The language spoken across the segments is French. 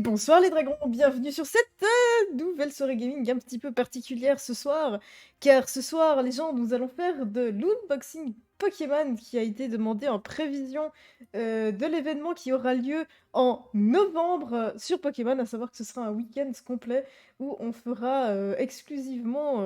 Bonsoir les dragons, bienvenue sur cette nouvelle soirée gaming un petit peu particulière ce soir, car ce soir les gens nous allons faire de l'unboxing Pokémon qui a été demandé en prévision de l'événement qui aura lieu en novembre sur Pokémon, à savoir que ce sera un week-end complet où on fera exclusivement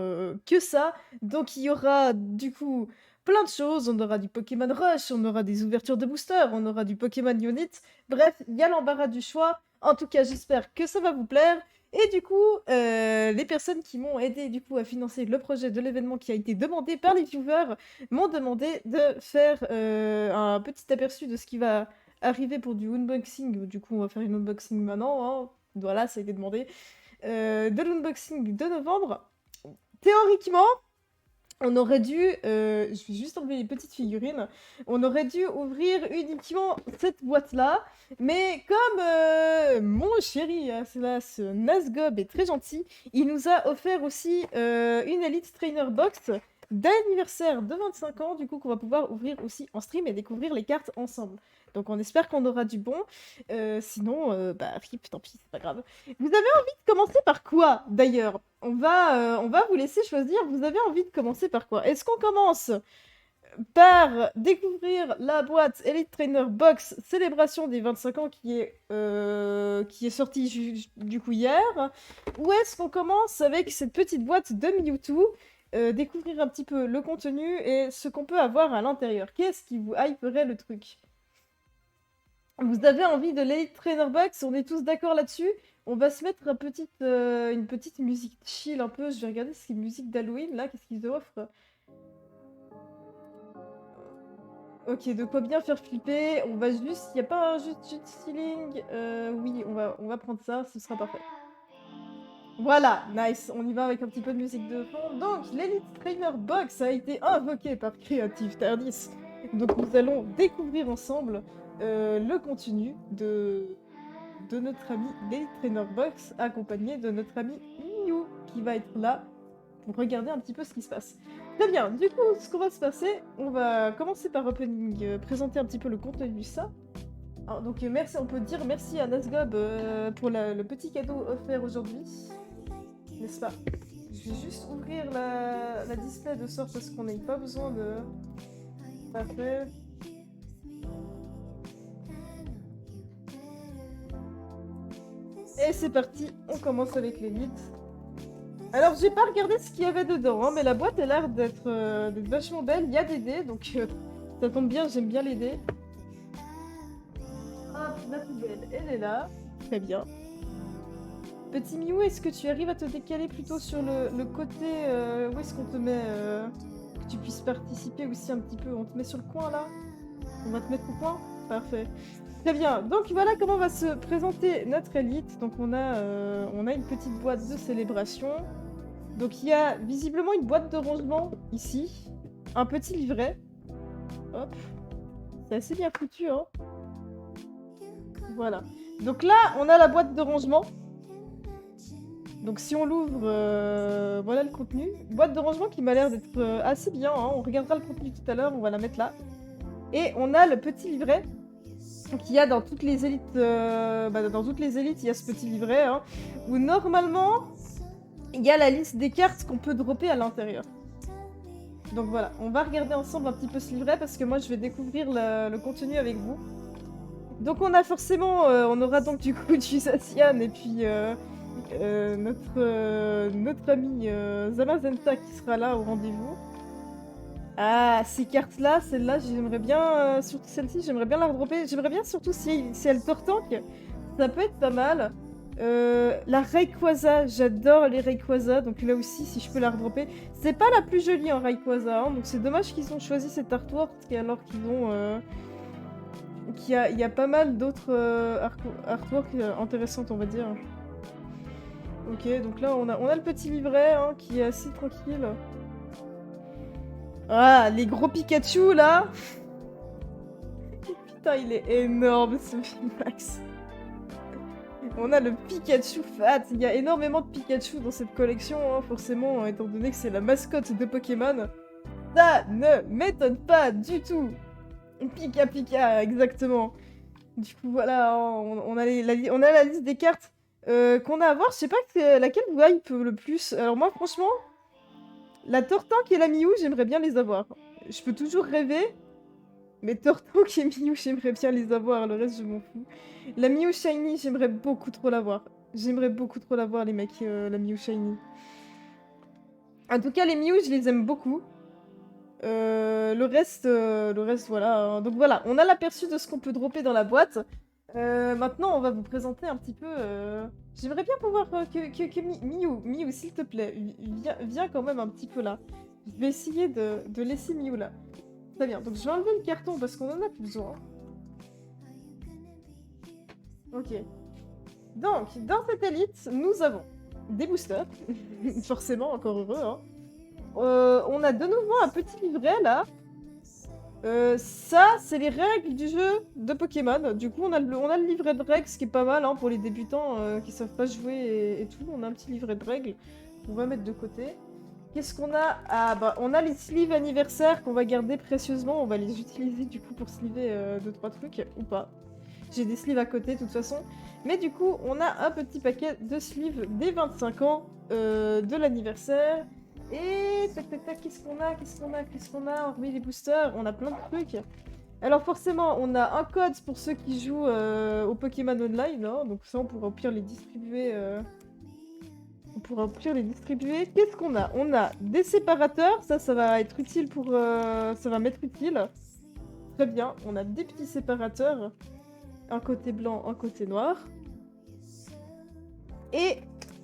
que ça, donc il y aura du coup plein de choses, on aura du Pokémon Rush, on aura des ouvertures de boosters, on aura du Pokémon Unit, bref, il y a l'embarras du choix. En tout cas, j'espère que ça va vous plaire. Et du coup, les personnes qui m'ont aidé du coup à financer le projet de l'événement qui a été demandé par les viewers m'ont demandé de faire un petit aperçu de ce qui va arriver pour du unboxing. Du coup, on va faire une unboxing maintenant, hein. Voilà, ça a été demandé. De l'unboxing de novembre. Théoriquement, on aurait dû, je vais juste enlever les petites figurines, on aurait dû ouvrir uniquement cette boîte-là, mais comme mon chéri, ce Nazgob est très gentil, il nous a offert aussi une Elite Trainer Box d'anniversaire de 25 ans, du coup qu'on va pouvoir ouvrir aussi en stream et découvrir les cartes ensemble. Donc on espère qu'on aura du bon, sinon, bah rip, tant pis, c'est pas grave. Vous avez envie de commencer par quoi, d'ailleurs? On va vous laisser choisir. Vous avez envie de commencer par quoi? Est-ce qu'on commence par découvrir la boîte Elite Trainer Box Célébration des 25 ans qui est sortie du coup hier? Ou est-ce qu'on commence avec cette petite boîte de Mewtwo, découvrir un petit peu le contenu et ce qu'on peut avoir à l'intérieur? Qu'est-ce qui vous hyperait le truc? Vous avez envie de l'Elite Trainer Box? On est tous d'accord là-dessus? On va se mettre une petite musique chill un peu. Je vais regarder ces musiques d'Halloween là, qu'est-ce qu'ils offrent. Ok, de quoi bien faire flipper. On va juste. Y a pas un juste stealing? Oui, on va prendre ça, ce sera parfait. Voilà, nice. On y va avec un petit peu de musique de fond. Donc, l'Elite Trainer Box a été invoquée par Creative Tardis. Donc, nous allons découvrir ensemble le contenu de notre ami l'Elite Trainer Box, accompagné de notre ami Miu, qui va être là pour regarder un petit peu ce qui se passe. Très bien, du coup, ce qu'on va se passer, on va commencer par opening, présenter un petit peu le contenu de ça. Alors, donc merci, on peut dire merci à Nazgob pour le petit cadeau offert aujourd'hui, n'est-ce pas? Je vais juste ouvrir la display de sorte à ce qu'on n'ait pas besoin de... Parfait. Et c'est parti, on commence avec l'élite. Alors j'ai pas regardé ce qu'il y avait dedans, hein, mais la boîte a l'air d'être vachement belle. Il y a des dés, donc ça tombe bien, j'aime bien les dés. Hop, la poubelle, elle est là. Très bien. Petit Miou, est-ce que tu arrives à te décaler plutôt sur le côté où est-ce qu'on te met que tu puisses participer aussi un petit peu? On te met sur le coin là? On va te mettre au coin? Parfait. Très bien, donc voilà comment va se présenter notre élite. Donc on a une petite boîte de célébration. Donc il y a visiblement une boîte de rangement ici. Un petit livret. Hop. C'est assez bien foutu, hein. Voilà. Donc là, on a la boîte de rangement. Donc si on l'ouvre, voilà le contenu. Boîte de rangement qui m'a l'air d'être assez bien, hein. On regardera le contenu tout à l'heure, on va la mettre là. Et on a le petit livret qu'il y a dans toutes les élites. Dans toutes les élites, il y a ce petit livret, hein, où normalement, il y a la liste des cartes qu'on peut dropper à l'intérieur. Donc voilà, on va regarder ensemble un petit peu ce livret parce que moi je vais découvrir le contenu avec vous. Donc on a forcément, on aura donc du coup du Zacian et puis notre ami Zamazenta qui sera là au rendez-vous. Ah, ces cartes-là, celle-là, j'aimerais bien, surtout celle-ci, j'aimerais bien la redropper. J'aimerais bien surtout si elle tortank, ça peut être pas mal. La Rayquaza, j'adore les Rayquaza, donc là aussi, si je peux la redropper. C'est pas la plus jolie en Rayquaza, hein, donc c'est dommage qu'ils ont choisi cet artwork alors qu'ils ont... il y a pas mal d'autres artworks intéressantes, on va dire. Ok, donc là, on a le petit livret, hein, qui est assez tranquille. Ah, les gros Pikachu, là. Putain, il est énorme, ce Max. On a le Pikachu Fat. Il y a énormément de Pikachu dans cette collection, hein, forcément, étant donné que c'est la mascotte de Pokémon. Ça ne m'étonne pas du tout. Pika Pika, exactement. Du coup, voilà, on a, on a la liste des cartes qu'on a à voir. Je sais pas laquelle vous hype le plus. Alors moi, franchement, la Tortank et la Miou, j'aimerais bien les avoir. Je peux toujours rêver, mais Tortank et Miou, j'aimerais bien les avoir. Le reste, je m'en fous. La Miou Shiny, j'aimerais beaucoup trop l'avoir. J'aimerais beaucoup trop l'avoir, les mecs, la Miou Shiny. En tout cas, les Miou, je les aime beaucoup. Le reste, voilà, hein. Donc voilà, on a l'aperçu de ce qu'on peut dropper dans la boîte. Maintenant, on va vous présenter un petit peu. J'aimerais bien pouvoir que Miou, s'il te plaît, viens quand même un petit peu là. Je vais essayer de laisser Miou là. Très bien. Donc je vais enlever le carton parce qu'on en a plus besoin. Ok. Donc, dans cette élite, nous avons des boosters. Forcément, encore heureux, hein. On a de nouveau un petit livret là. Ça, c'est les règles du jeu de Pokémon. Du coup, on a le livret de règles, ce qui est pas mal hein, pour les débutants qui savent pas jouer et tout. On a un petit livret de règles qu'on va mettre de côté. Qu'est-ce qu'on a? Ah bah, on a les sleeves anniversaires qu'on va garder précieusement. On va les utiliser du coup pour sleever 2-3 trucs, ou pas. J'ai des sleeves à côté de toute façon. Mais du coup, on a un petit paquet de sleeves des 25 ans de l'anniversaire. Et tac tac tac, qu'est-ce qu'on a hormis les boosters? On a plein de trucs. Alors forcément, on a un code pour ceux qui jouent au Pokémon Online, hein, donc ça on pourra au pire les distribuer. On pourra au pire les distribuer. Qu'est-ce qu'on a? On a des séparateurs, ça va être utile pour... ça va m'être utile. Très bien, on a des petits séparateurs. Un côté blanc, un côté noir. Et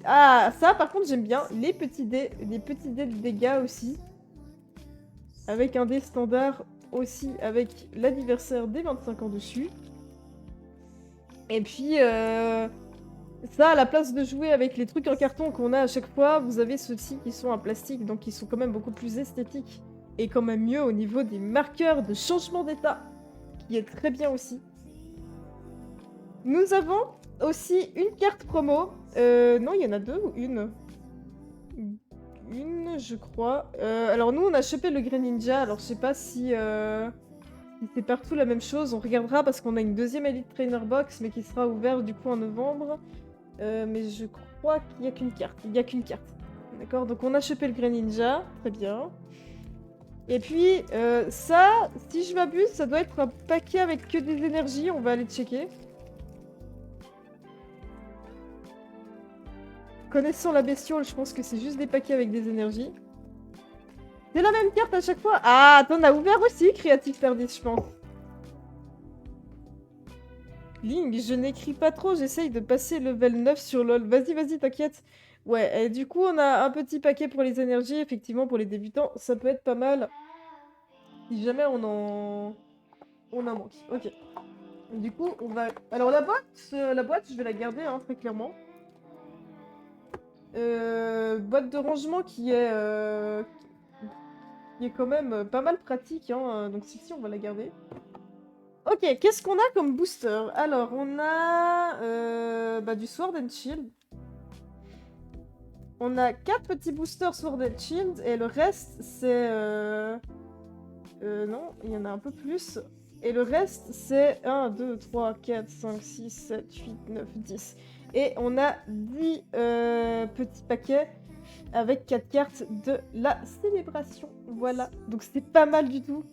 ah, ça par contre j'aime bien, les petits dés de dégâts aussi. Avec un dé standard aussi, avec l'anniversaire des 25 ans dessus. Et puis, ça, à la place de jouer avec les trucs en carton qu'on a à chaque fois, vous avez ceux-ci qui sont en plastique, donc qui sont quand même beaucoup plus esthétiques. Et quand même mieux au niveau des marqueurs de changement d'état, qui est très bien aussi. Nous avons aussi une carte promo. Non, il y en a deux ou une? Une, je crois. Alors nous, on a chopé le Greninja. Alors je sais pas si c'est partout la même chose. On regardera parce qu'on a une deuxième Elite Trainer Box, mais qui sera ouverte du coup en novembre. Mais je crois qu'il n'y a qu'une carte. Il n'y a qu'une carte. D'accord, donc on a chopé le Greninja. Très bien. Et puis ça, si je m'abuse, ça doit être un paquet avec que des énergies. On va aller checker. Connaissant la bestiole, je pense que c'est juste des paquets avec des énergies. C'est la même carte à chaque fois. Ah, t'en as ouvert aussi, Creative Perdis, je pense. Link, je n'écris pas trop, j'essaye de passer level 9 sur LoL. Vas-y, vas-y, t'inquiète. Ouais, et du coup, on a un petit paquet pour les énergies, effectivement, pour les débutants. Ça peut être pas mal. Si jamais on en manque. Ok. Du coup, on va... Alors, la boîte, je vais la garder, hein, très clairement. Boîte de rangement qui est quand même pas mal pratique, hein. Donc, si, on va la garder. Ok, qu'est-ce qu'on a comme booster? Alors, on a du Sword and Shield. On a 4 petits boosters Sword and Shield et le reste, c'est... non, il y en a un peu plus. Et le reste, c'est 1, 2, 3, 4, 5, 6, 7, 8, 9, 10. Et on a 10 petits paquets avec 4 cartes de la célébration. Voilà, donc c'est pas mal du tout.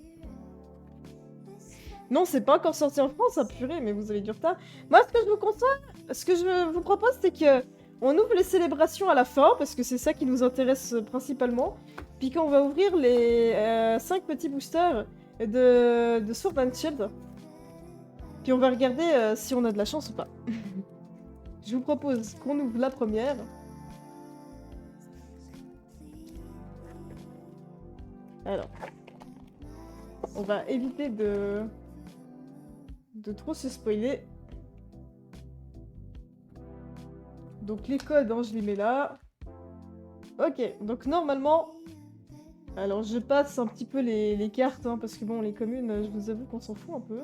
Non, c'est pas encore sorti en France, hein, purée, mais vous avez du retard. Moi, ce que je vous conseille, ce que je vous propose, c'est que on ouvre les célébrations à la fin, parce que c'est ça qui nous intéresse principalement. Puis quand on va ouvrir les 5 petits boosters de Sword and Shield, puis on va regarder si on a de la chance ou pas. Je vous propose qu'on ouvre la première. Alors, on va éviter de trop se spoiler. Donc les codes, hein, je les mets là. Ok, donc normalement... Alors je passe un petit peu les cartes, hein, parce que bon, les communes, je vous avoue qu'on s'en fout un peu.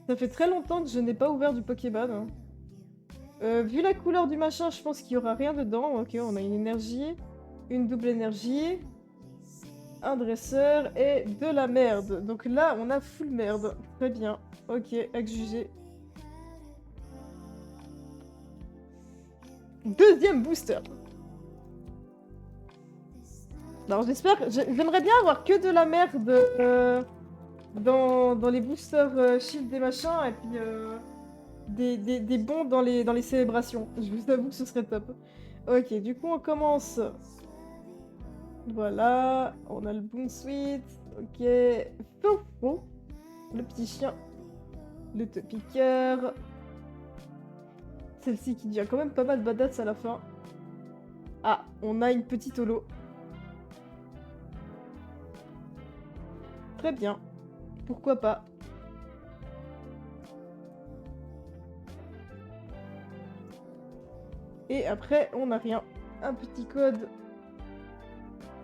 Ça fait très longtemps que je n'ai pas ouvert du Pokéball, hein. Vu la couleur du machin, je pense qu'il y aura rien dedans. Ok, on a une énergie, une double énergie, un dresseur et de la merde. Donc là, on a full merde. Très bien. Ok, à juger. Deuxième booster. Alors j'espère... J'aimerais bien avoir que de la merde dans les boosters shield et machins, et puis des bons dans les célébrations. Je vous avoue que ce serait top. Ok, du coup on commence. Voilà, on a le Boom Suite. Ok, Fofo, le petit chien, le Topiqueur. Celle-ci qui devient quand même pas mal badass à la fin. Ah, on a une petite holo. Très bien. Pourquoi pas. Et après, on n'a rien. Un petit code.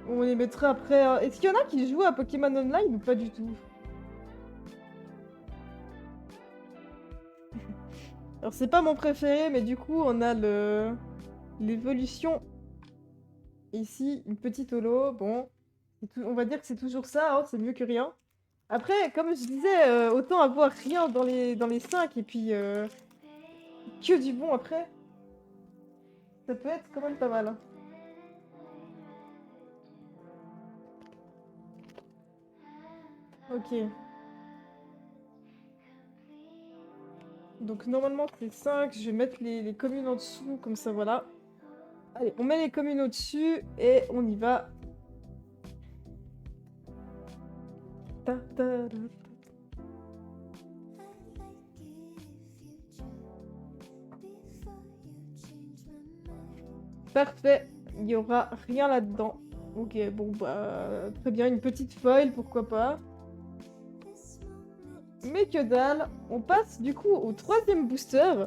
On les mettra après. Est-ce qu'il y en a qui jouent à Pokémon Online ou pas du tout? Alors c'est pas mon préféré, mais du coup on a l'évolution. Ici, une petite holo. Bon, on va dire que c'est toujours ça, hein, c'est mieux que rien. Après, comme je disais, autant avoir rien dans les 5 et puis que du bon après. Ça peut être quand même pas mal. Ok. Donc normalement c'est 5, je vais mettre les communes en dessous, comme ça voilà. Allez, on met les communes au-dessus et on y va. Ta, ta, ta. Parfait, il n'y aura rien là-dedans. Ok, bon bah très bien, une petite foil, pourquoi pas. Mais que dalle, on passe du coup au troisième booster.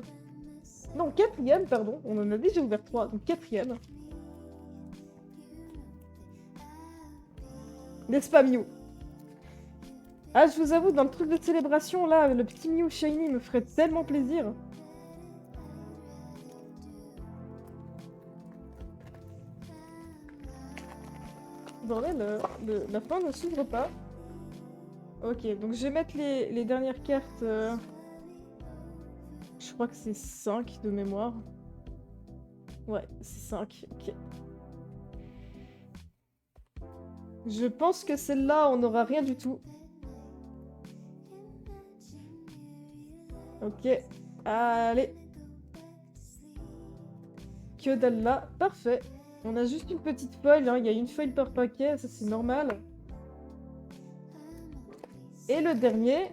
Non, quatrième, pardon, on en a déjà ouvert 3, donc quatrième. N'est-ce pas Mew? Ah, je vous avoue, dans le truc de célébration, là, le petit Mew Shiny me ferait tellement plaisir. Bordel, la fin ne s'ouvre pas. Ok, donc je vais mettre les dernières cartes. Je crois que c'est 5 de mémoire. Ouais, c'est 5, ok. Je pense que celle-là, on n'aura rien du tout. Ok, allez. Que dalle là, parfait. On a juste une petite foil, hein. Il y a une foil par paquet, ça c'est normal. Et le dernier.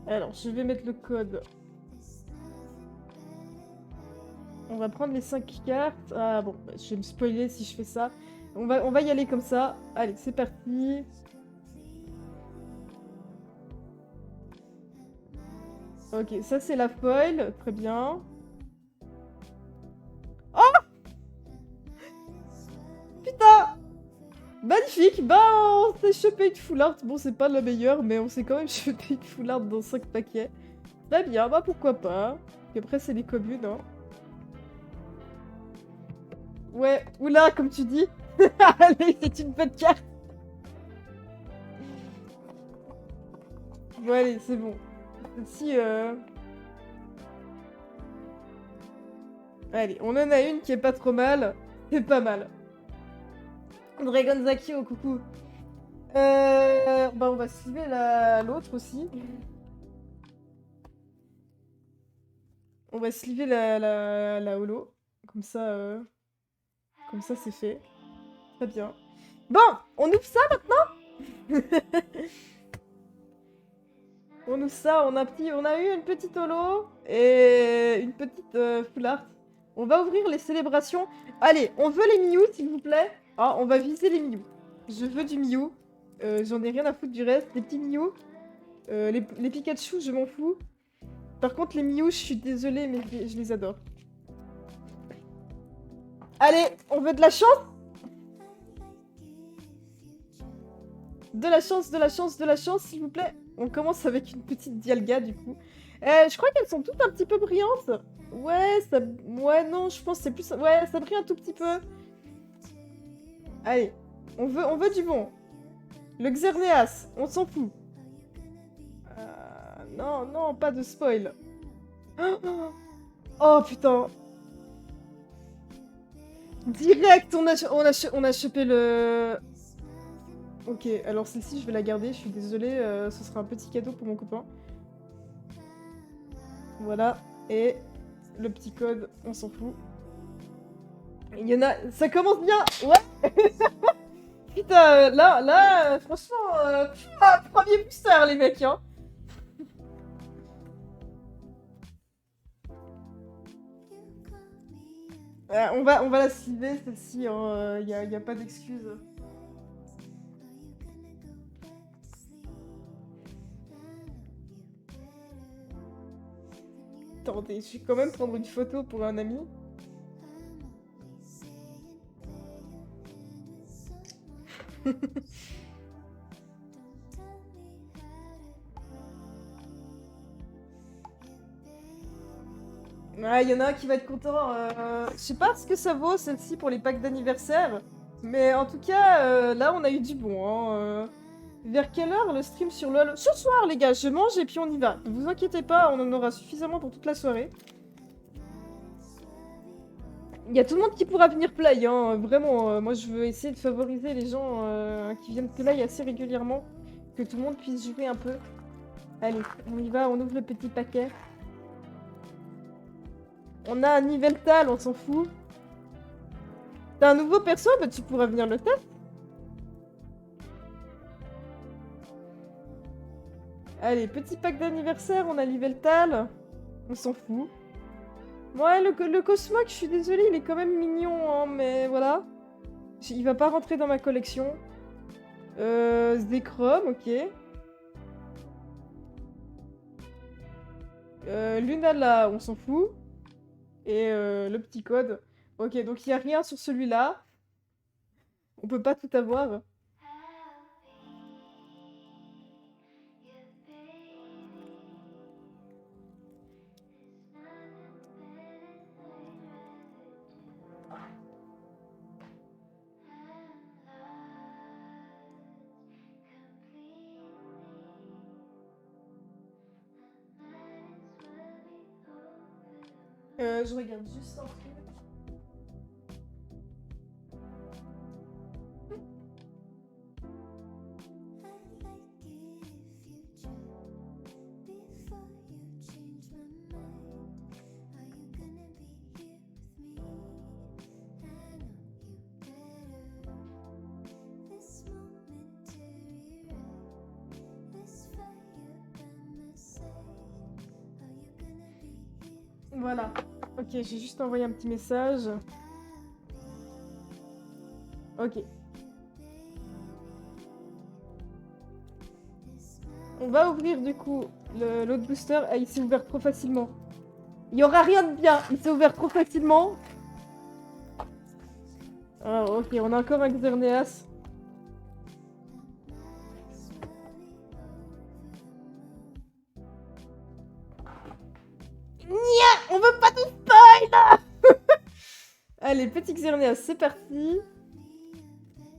Alors, je vais mettre le code. On va prendre les 5 cartes. Ah bon, bah, je vais me spoiler si je fais ça. On va y aller comme ça. Allez, c'est parti. Ok, ça c'est la foil. Très bien. Oh! Putain! Magnifique! Bah, on s'est chopé une full art. Bon, c'est pas la meilleure, mais on s'est quand même chopé une full art dans 5 paquets. Très bien, bah pourquoi pas. Et après, c'est les communes, hein. Ouais, oula, comme tu dis. Allez, c'est une bonne carte. Bon, allez, c'est bon. Si, Allez, on en a une qui est pas trop mal. C'est pas mal. Dragon Zakio, coucou. Bah, on va suivre l'autre aussi. On va sliver la holo. Comme ça, c'est fait. Très bien. Bon, on ouvre ça maintenant. On ouvre ça, on a eu une petite holo et une petite full art. On va ouvrir les célébrations. Allez, on veut les Mew, s'il vous plaît. Ah, on va viser les Mew. Je veux du Mew. J'en ai rien à foutre du reste. Les petits Mew. Les Pikachu, je m'en fous. Par contre, les Mew, je suis désolée, mais je les adore. Allez, on veut de la chance. De la chance, de la chance, de la chance, s'il vous plaît. On commence avec une petite Dialga, du coup. Je crois qu'elles sont toutes un petit peu brillantes. Ouais, ça... Ouais, non, je pense que c'est plus... Ouais, ça brille un tout petit peu. Allez, on veut du bon. Le Xerneas, on s'en fout. Non, non, pas de spoil. Oh, putain. Direct, on a chopé le... Ok, alors celle-ci, je vais la garder. Je suis désolée, ce sera un petit cadeau pour mon copain. Voilà, et le petit code, on s'en fout. Il y en a... Ça commence bien. Ouais. Putain, là, franchement, premier booster, les mecs, hein. On va la sliver, celle-ci, hein, y a pas d'excuse. Attendez, je vais quand même prendre une photo pour un ami. Ouais, il y en a un qui va être content. Je sais pas ce que ça vaut, celle-ci, pour les packs d'anniversaire. Mais en tout cas, là, on a eu du bon. Hein. Vers quelle heure le stream sur LoL? Ce soir, les gars, je mange et puis on y va. Ne vous inquiétez pas, on en aura suffisamment pour toute la soirée. Il y a tout le monde qui pourra venir play, hein. Vraiment, moi, je veux essayer de favoriser les gens qui viennent play assez régulièrement. Que tout le monde puisse jouer un peu. Allez, on y va, on ouvre le petit paquet. On a un Niveltal, on s'en fout. T'as un nouveau perso? Bah tu pourras venir le test. Allez, petit pack d'anniversaire, on a Niveltal. On s'en fout. Ouais, le Cosmog, je suis désolée, il est quand même mignon, hein, mais voilà. Il va pas rentrer dans ma collection. Zekrom, ok. Lunala, on s'en fout. Et le petit code. Ok, donc il n'y a rien sur celui-là. On peut pas tout avoir. Je regarde juste un truc. Voilà. Ok, j'ai juste envoyé un petit message. Ok. On va ouvrir du coup l'autre booster. Ah, il s'est ouvert trop facilement. Il n'y aura rien de bien. Il s'est ouvert trop facilement. Ah, ok, on a encore un Xerneas. Nia, on veut pas de spoil. Allez, petit Xerneas, c'est parti.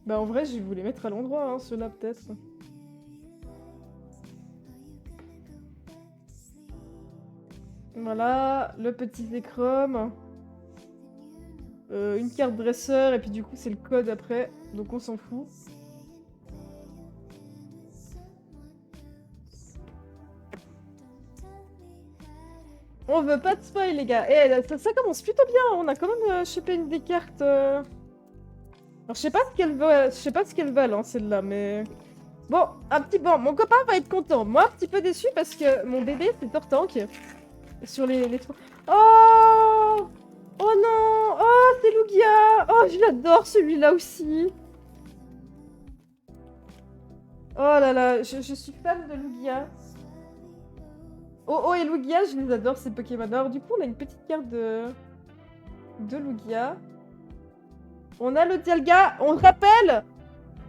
Bah en vrai, je vais vous les mettre à l'endroit, hein, ceux-là peut-être. Voilà, le petit Zekrom. Une carte dresseur, et puis du coup c'est le code après, donc on s'en fout. On veut pas de spoil les gars. Et ça commence plutôt bien, on a quand même chopé une des cartes. Alors je sais pas ce qu'elles valent hein, celle-là, mais... Bon, bon, mon copain va être content. Moi un petit peu déçu parce que mon bébé c'est Tortank. Sur les... Oh! Oh non! Oh, c'est Lugia! Oh, je l'adore celui-là aussi! Oh là là, je suis fan de Lugia. Oh et Lugia, je les adore ces Pokémon. Alors du coup, on a une petite carte de Lugia. On a le Dialga, on rappelle!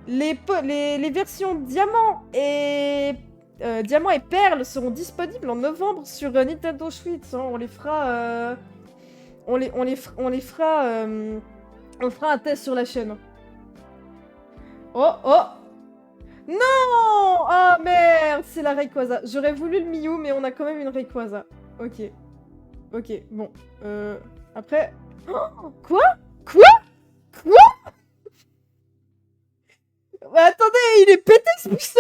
Les versions Diamant et Perle seront disponibles en novembre sur Nintendo Switch. Hein. On les fera... on fera un test sur la chaîne. Oh, oh! Non! Ah merde, c'est la Rayquaza. J'aurais voulu le Mew, mais on a quand même une Rayquaza. Ok. Ok, bon. Après... Oh, quoi? Quoi? Quoi? Bah, attendez, il est pété ce booster!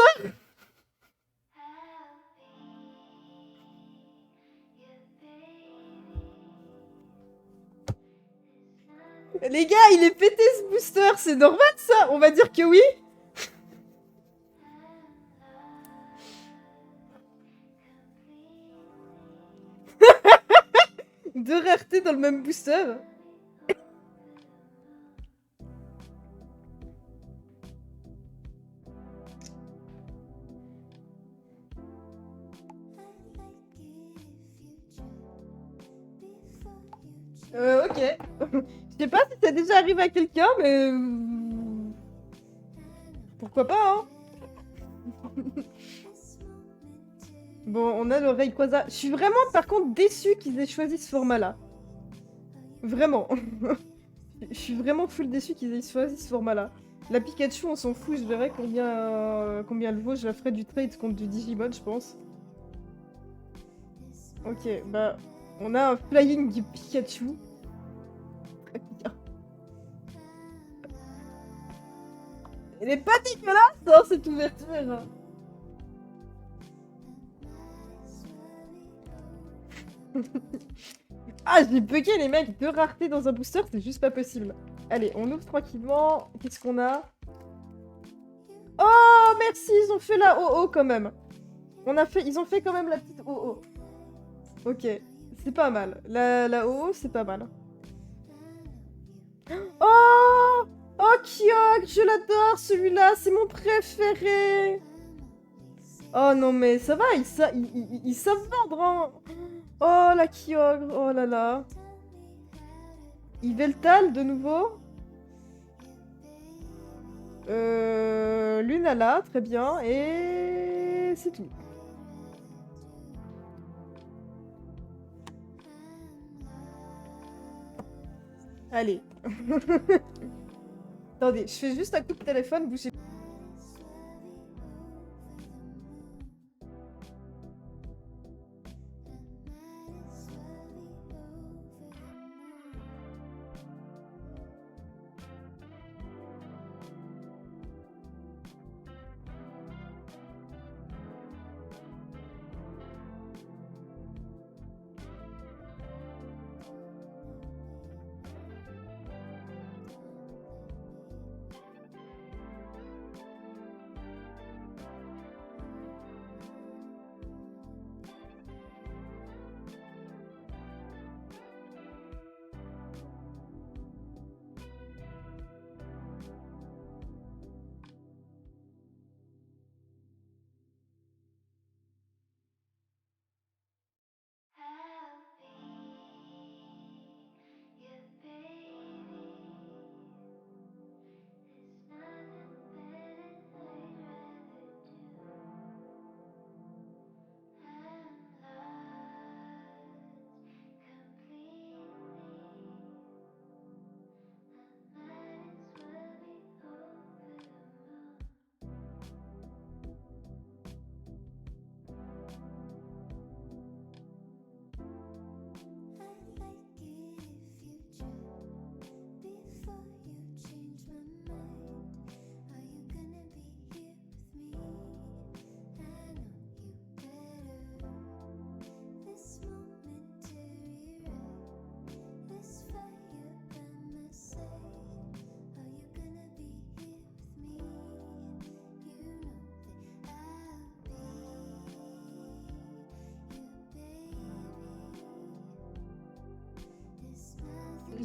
Les gars, il est pété ce booster, c'est normal ça? On va dire que oui? Deux raretés dans le même booster? Ok. Je sais pas si ça déjà arrivé à quelqu'un, mais... Pourquoi pas, hein? Bon, on a le Rayquaza. Je suis vraiment, par contre, déçue qu'ils aient choisi ce format-là. Vraiment. Je suis vraiment full déçue qu'ils aient choisi ce format-là. La Pikachu, on s'en fout, je verrai combien elle vaut. Je la ferai du trade contre du Digimon, je pense. Ok, bah... On a un Flying du Pikachu. Très bien. Elle est pas dégueulasse, hein, cette ouverture. Ah, j'ai bugué les mecs, deux raretés dans un booster, c'est juste pas possible. Allez, on ouvre tranquillement. Qu'est-ce qu'on a? Oh, merci, ils ont fait la OO quand même. Ils ont fait quand même la petite OO. Ok, c'est pas mal. La OO, c'est pas mal. Oh! Oh, Kyogre, je l'adore celui-là, c'est mon préféré. Oh non mais ça va, ils savent vendre, hein. Oh la Kyogre, oh là là. Yveltal de nouveau. Lunala, très bien, et c'est tout. Allez. Attendez, je fais juste un coup de téléphone, bougez.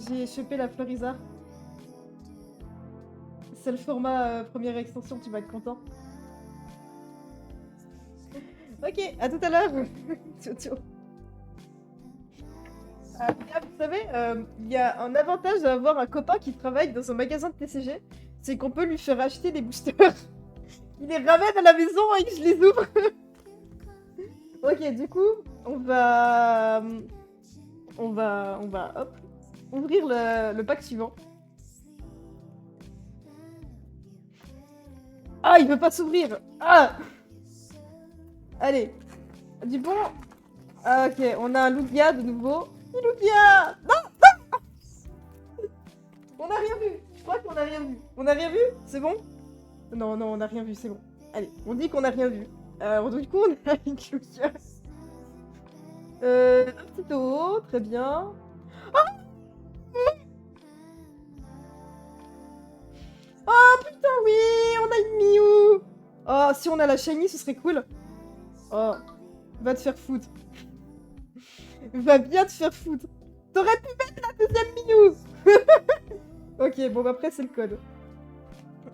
J'ai chopé la Floriza. C'est le format première extension, tu vas être content. Ok, à tout à l'heure. Ciao, ciao. Vous savez, il y a un avantage à avoir un copain qui travaille dans un magasin de TCG. c'est qu'on peut lui faire acheter des boosters. Il les ramène à la maison et que je les ouvre. Ok, du coup, on va... hop, ouvrir le pack suivant. Ah, il veut pas s'ouvrir. Ah. Allez. Du bon. Ah, ok, on a un Lugia de nouveau. Lugia. Non, non. On a rien vu. Je crois qu'on a rien vu. On a rien vu? C'est bon? Non, non, on a rien vu, c'est bon. Allez, on dit qu'on a rien vu. Du coup, on a une Lugia. Un petit eau, très bien. Oh putain, oui, on a une Miou. Oh, si on a la shiny, ce serait cool. Oh, va te faire foutre. Va bien te faire foutre. T'aurais pu mettre la deuxième Miou. Ok, bon, bah après, c'est le code.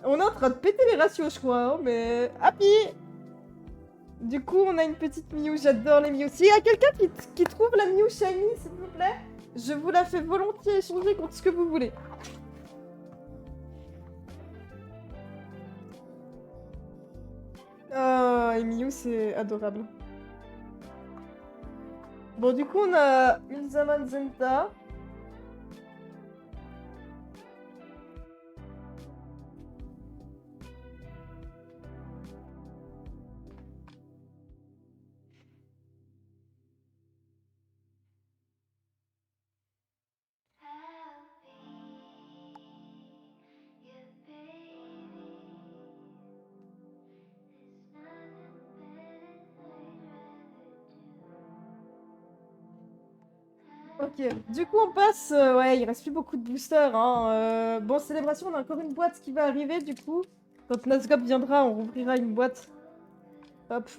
On est en train de péter les ratios, je crois, hein, mais... Happy. Du coup, on a une petite Miou, j'adore les Miou. S'il y a quelqu'un qui trouve la Miou shiny, s'il vous plaît, je vous la fais volontiers échanger contre ce que vous voulez. Ah, et Miou, c'est adorable. Bon, du coup, on a une Zamazenta. Ok, du coup on passe, ouais, il reste plus beaucoup de boosters, hein. Bon, célébration, on a encore une boîte qui va arriver, du coup. Quand Nazgop viendra, on rouvrira une boîte. Hop,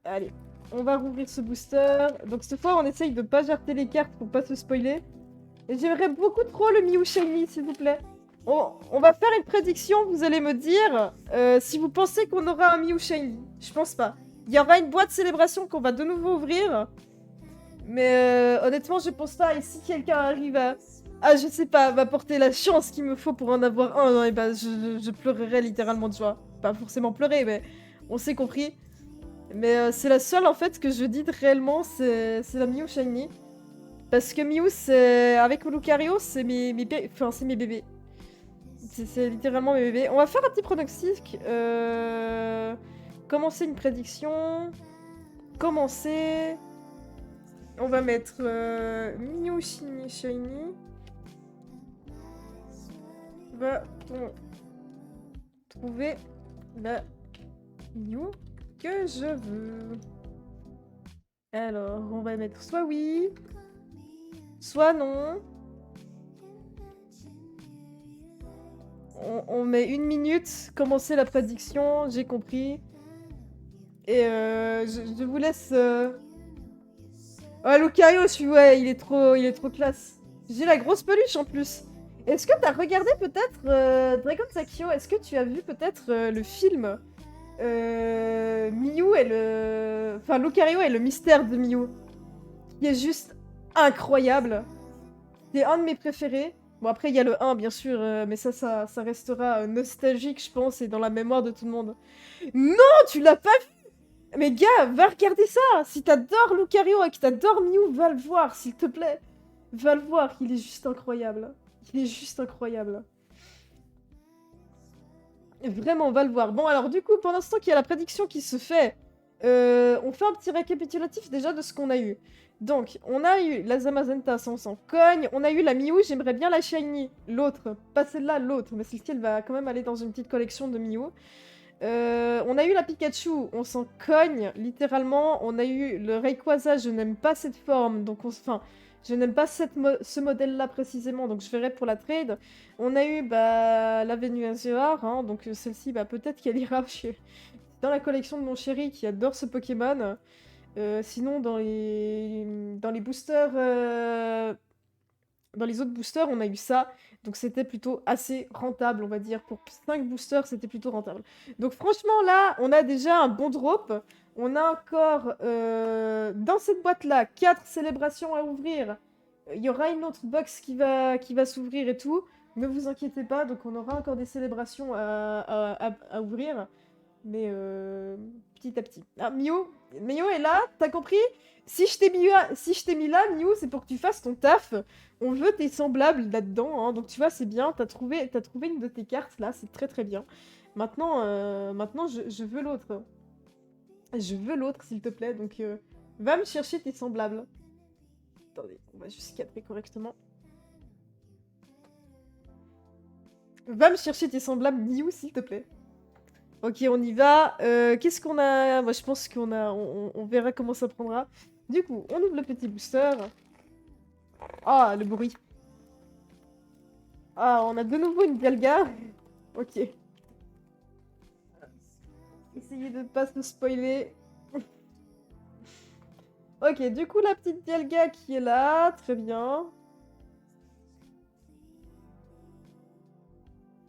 allez, on va rouvrir ce booster. Donc cette fois, on essaye de pas jarter les cartes pour pas se spoiler. Et j'aimerais beaucoup trop le Miou Shiny, s'il vous plaît. On va faire une prédiction, vous allez me dire si vous pensez qu'on aura un Miou Shiny. Je pense pas. Il y aura une boîte célébration qu'on va de nouveau ouvrir. Mais honnêtement, je pense pas. Et si quelqu'un arrive à, je sais pas, m'apporter la chance qu'il me faut pour en avoir un, et ben je pleurerai littéralement de joie. Pas forcément pleurer, mais on s'est compris. Mais c'est la seule en fait que je dis réellement, c'est la Mew Shiny. Parce que Mew, c'est avec Lucario, c'est c'est mes bébés. C'est littéralement mes bébés. On va faire un petit pronostic. Commencer une prédiction. Commencer. On va mettre Mew Shiny. Va-t-on trouver la Mew que je veux? Alors, on va mettre soit oui, soit non. On met 1 minute, commencer la prédiction, j'ai compris. Et je vous laisse... Oh, Lucario, ouais, il est trop classe. J'ai la grosse peluche en plus. Est-ce que t'as regardé peut-être Dragon's Akio? Est-ce que tu as vu peut-être le film Miyu et le... Enfin, Lucario et le mystère de Miyu, qui est juste incroyable. C'est un de mes préférés. Bon, après, il y a le 1, bien sûr, mais ça restera nostalgique, je pense, et dans la mémoire de tout le monde. Non, tu l'as pas vu! Mais gars, va regarder ça! Si t'adores Lucario et que t'adores Miyu, va le voir, s'il te plaît. Va le voir, il est juste incroyable. Il est juste incroyable. Vraiment, on va le voir. Bon, alors du coup, pendant ce temps qu'il y a la prédiction qui se fait, on fait un petit récapitulatif déjà de ce qu'on a eu. Donc, on a eu la Zamazenta, ça on s'en cogne. On a eu la Miou, j'aimerais bien la Shiny. L'autre, pas celle-là, l'autre. Mais celle-ci, elle va quand même aller dans une petite collection de Miou. On a eu la Pikachu, on s'en cogne, littéralement. On a eu le Rayquaza, je n'aime pas cette forme, donc enfin, je n'aime pas ce modèle-là précisément, donc je verrai pour la trade. On a eu la Venusaur, hein, donc celle-ci, peut-être qu'elle ira dans la collection de mon chéri qui adore ce Pokémon. Sinon, dans les boosters... Dans les autres boosters, on a eu ça. Donc c'était plutôt assez rentable, on va dire. Pour 5 boosters, c'était plutôt rentable. Donc franchement, là, on a déjà un bon drop. On a encore, dans cette boîte-là, 4 célébrations à ouvrir. Il y aura une autre box qui va s'ouvrir et tout. Ne vous inquiétez pas, donc on aura encore des célébrations à ouvrir, mais petit à petit. Ah, Mio est là, t'as compris? Si je t'ai mis là, Mio, c'est pour que tu fasses ton taf. On veut tes semblables là-dedans, hein. Donc tu vois, c'est bien, t'as trouvé une de tes cartes là, c'est très très bien. Maintenant je veux l'autre. Je veux l'autre, s'il te plaît, donc va me chercher tes semblables. Attendez, on va juste cadrer correctement. Va me chercher tes semblables Miou, s'il te plaît. Ok, on y va. Qu'est-ce qu'on a? Moi, je pense qu'on a... on verra comment ça prendra. Du coup, on ouvre le petit booster. Ah, le bruit. Ah, on a de nouveau une Dialga. Ok. Essayez de ne pas se spoiler. Ok, du coup, la petite Dialga qui est là. Très bien.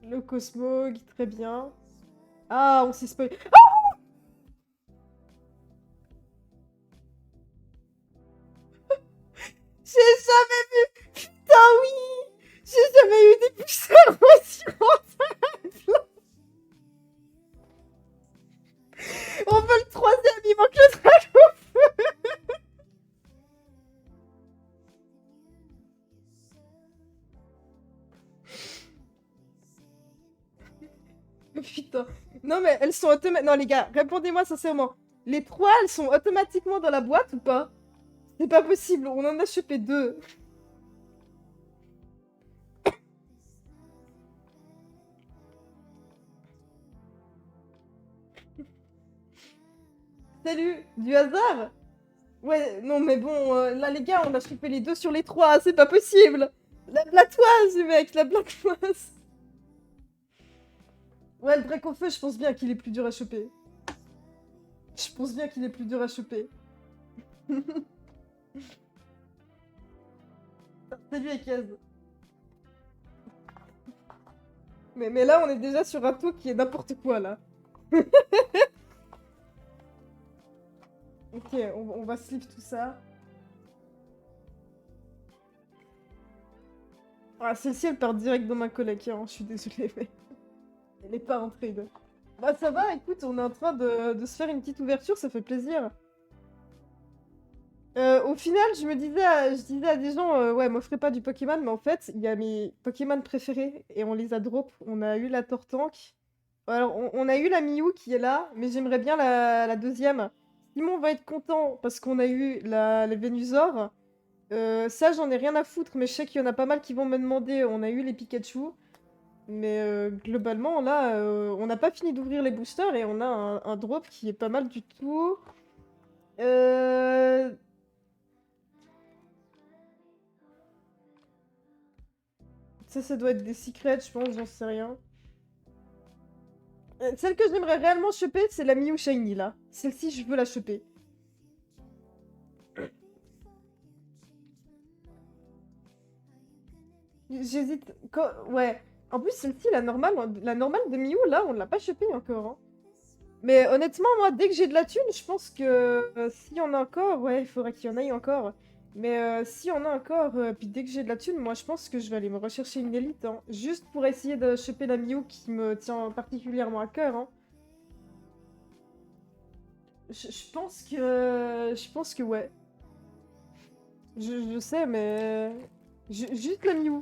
Le Cosmog, très bien. Ah, on s'est spoilé. J'ai jamais vu. Putain, oui. J'ai jamais eu des boosters aussi rentables. On veut le troisième, il manque le dragon. Putain. Non mais elles sont automatiques. Non les gars, répondez-moi sincèrement. Les trois, elles sont automatiquement dans la boîte ou pas? C'est pas possible, on en a chopé deux. Salut, du hasard? Ouais, non mais bon, là les gars, on a chopé les deux sur les trois, c'est pas possible. La blatoise, mec, la blatoise. Ouais, le Dracofeu, je pense bien qu'il est plus dur à choper. Je pense bien qu'il est plus dur à choper. Salut, Ekaz. Mais là, on est déjà sur un taux qui est n'importe quoi, là. Ok, on va sleeve tout ça. Ah, celle-ci, elle part direct dans ma collègue, hein. Je suis désolée, mais elle est pas en trade. Bah ça va, écoute, on est en train de se faire une petite ouverture, ça fait plaisir. Au final, je disais à des gens, ouais, m'offrez pas du Pokémon, mais en fait, il y a mes Pokémon préférés, et on les a drop. On a eu la Tortank. Alors, on a eu la Miou qui est là, mais j'aimerais bien la deuxième. Simon va être content parce qu'on a eu la Venusaur. Ça, j'en ai rien à foutre, mais je sais qu'il y en a pas mal qui vont me demander. On a eu les Pikachu. Mais globalement, là, on n'a pas fini d'ouvrir les boosters et on a un drop qui est pas mal du tout. Euh... Ça doit être des secrets, je pense, j'en sais rien. Celle que j'aimerais réellement choper, c'est la Mew Shiny, là. Celle-ci, je veux la choper. J'hésite... Ouais. En plus, celle-ci, la normale de Mew, là, on l'a pas chopée encore, hein. Mais honnêtement, moi, dès que j'ai de la thune, je pense que s'il y en a encore, ouais, il faudrait qu'il y en ait encore. Mais s'il y en a encore, puis dès que j'ai de la thune, moi, je pense que je vais aller me rechercher une élite, hein, juste pour essayer de choper la Mew qui me tient particulièrement à cœur, hein. Je pense que... Je pense que ouais. Je sais, mais... Juste la Mew.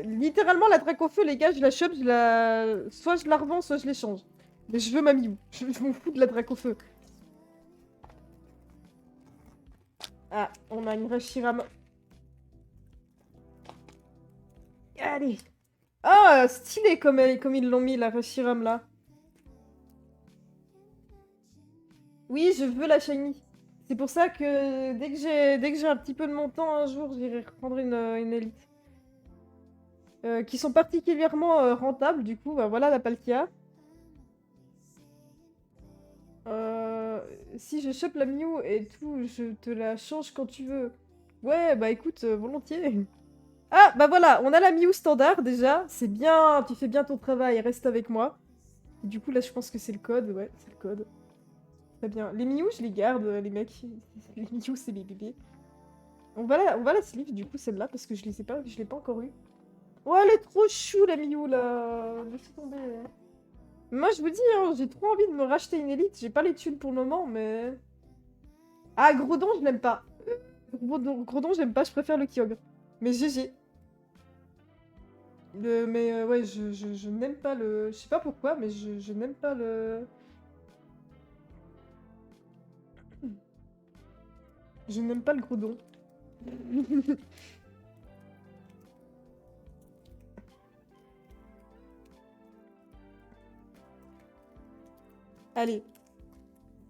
Littéralement, la Dracofeu, les gars, je la chope, soit je la revends, soit je l'échange. Mais je veux ma Mew. Je m'en fous de la Dracofeu. Ah, on a une Reshiram. Allez. Ah, stylé comme ils l'ont mis, la Reshiram, là. Oui, je veux la shiny. C'est pour ça que dès que j'ai un petit peu de mon temps, un jour, j'irai reprendre une élite. Qui sont particulièrement rentables, du coup. Bah, voilà la Palkia. Si je chope la Mew et tout, je te la change quand tu veux. Ouais, bah écoute, volontiers. Ah, bah voilà, on a la Mew standard déjà. C'est bien, tu fais bien ton travail, reste avec moi. Et du coup, là, je pense que c'est le code, ouais, c'est le code. Très bien. Les Mew, je les garde, les mecs. Les Mew, c'est mes bébés. On va la sleeve, du coup, celle-là, parce que je l'ai pas encore eu. Oh, elle est trop chou, la Miou, là. Laissez tomber. Moi, je vous dis, hein, j'ai trop envie de me racheter une élite. J'ai pas les thunes pour le moment, mais... Ah, Groudon, je l'aime pas. Groudon, j'aime pas, je préfère le Kyogre. Mais GG. Ouais, je n'aime pas le... Je sais pas pourquoi, mais je n'aime pas le... Je n'aime pas le Groudon. Allez.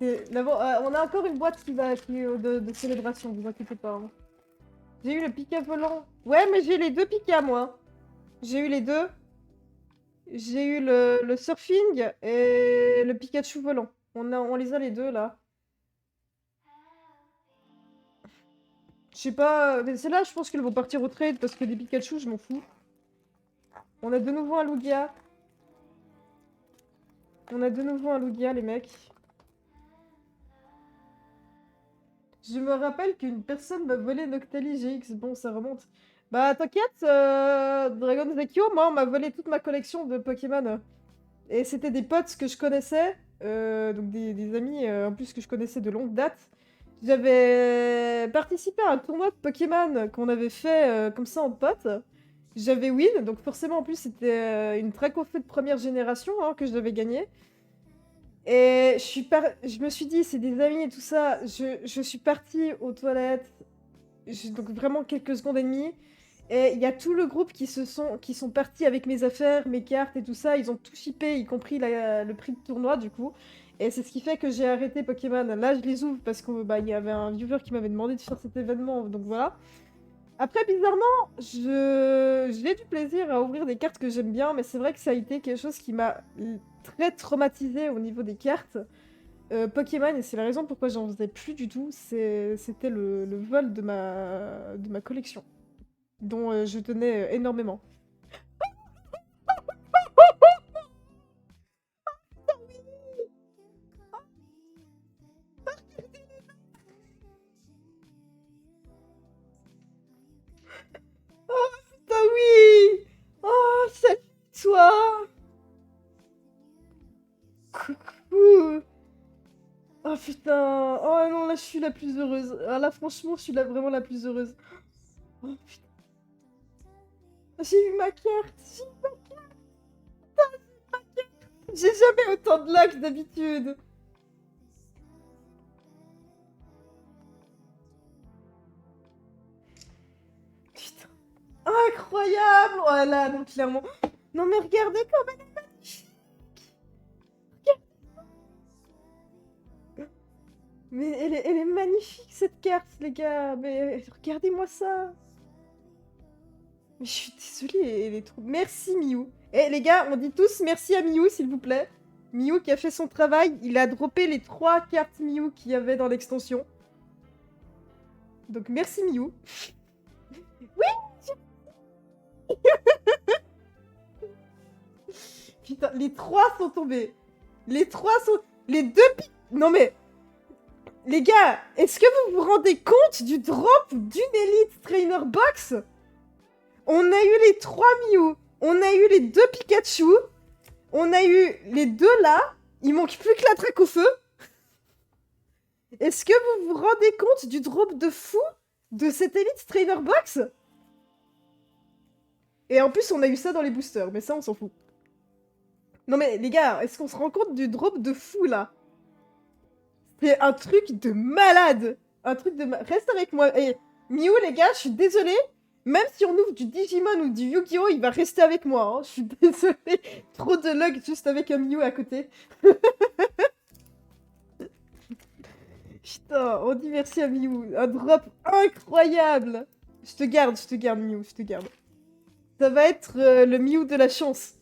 On a encore une boîte de célébration, vous inquiétez pas, hein. J'ai eu le Pika volant. Ouais, mais j'ai les deux Pika, moi. J'ai eu les deux. J'ai eu le surfing et le Pikachu volant. On les a les deux, là. Je sais pas, mais celles-là, je pense qu'elles vont partir au trade parce que des Pikachu, je m'en fous. On a de nouveau un Lugia. On a de nouveau un Lugia, les mecs. Je me rappelle qu'une personne m'a volé Noctali GX. Bon, ça remonte. Bah, t'inquiète, Dragon Zekio, moi, on m'a volé toute ma collection de Pokémon. Et c'était des potes que je connaissais, donc des amis en plus que je connaissais de longue date. J'avais participé à un tournoi de Pokémon qu'on avait fait comme ça en pote. J'avais win, donc forcément en plus c'était une Dracofeu de première génération hein, que je devais gagner. Et je me suis dit, c'est des amis et tout ça. Je suis partie aux toilettes, donc vraiment quelques secondes et demie. Et il y a tout le groupe qui sont partis avec mes affaires, mes cartes et tout ça. Ils ont tout shippé, y compris le prix de tournoi du coup. Et c'est ce qui fait que j'ai arrêté Pokémon. Là, je les ouvre parce que bah, il y avait un viewer qui m'avait demandé de faire cet événement, donc voilà. Après, bizarrement, j'ai du plaisir à ouvrir des cartes que j'aime bien, mais c'est vrai que ça a été quelque chose qui m'a très traumatisée au niveau des cartes. Pokémon, et c'est la raison pourquoi j'en faisais plus du tout, c'était le vol de ma collection, dont je tenais énormément. Oh putain oui! Oh salut toi! Coucou! Oh putain! Oh non là je suis la plus heureuse. Ah là franchement je suis vraiment la plus heureuse. Oh putain! J'ai eu ma carte! J'ai jamais autant de lags d'habitude! Putain! Incroyable! Oh là non clairement. Non mais regardez comme elle est magnifique! Mais elle est magnifique cette carte, les gars. Mais regardez-moi ça. Mais je suis désolée, elle est trop. Merci Miu. Eh les gars, on dit tous merci à Miu, s'il vous plaît. Miu qui a fait son travail, il a droppé les 3 cartes Miu qu'il y avait dans l'extension. Donc merci Miu. Oui. Putain, les 3 sont tombés. Les 3 sont. Les 2 Non mais. Les gars, est-ce que vous vous rendez compte du drop d'une Elite Trainer Box? On a eu les 3 Mew, on a eu les 2 Pikachu, on a eu les 2 là, il manque plus que la traque au feu. Est-ce que vous vous rendez compte du drop de fou de cette Elite Trainer Box? Et en plus, on a eu ça dans les boosters, mais ça, on s'en fout. Non mais les gars, est-ce qu'on se rend compte du drop de fou là? C'est un truc de malade. Un truc de Reste avec moi. Et Mew, les gars, je suis désolée. Même si on ouvre du Digimon ou du Yu-Gi-Oh, il va rester avec moi. Hein. Je suis désolée. Trop de luck juste avec un Mew à côté. Putain, on dit merci à Mew. Un drop incroyable. Je te garde Mew, je te garde. Ça va être le Mew de la chance.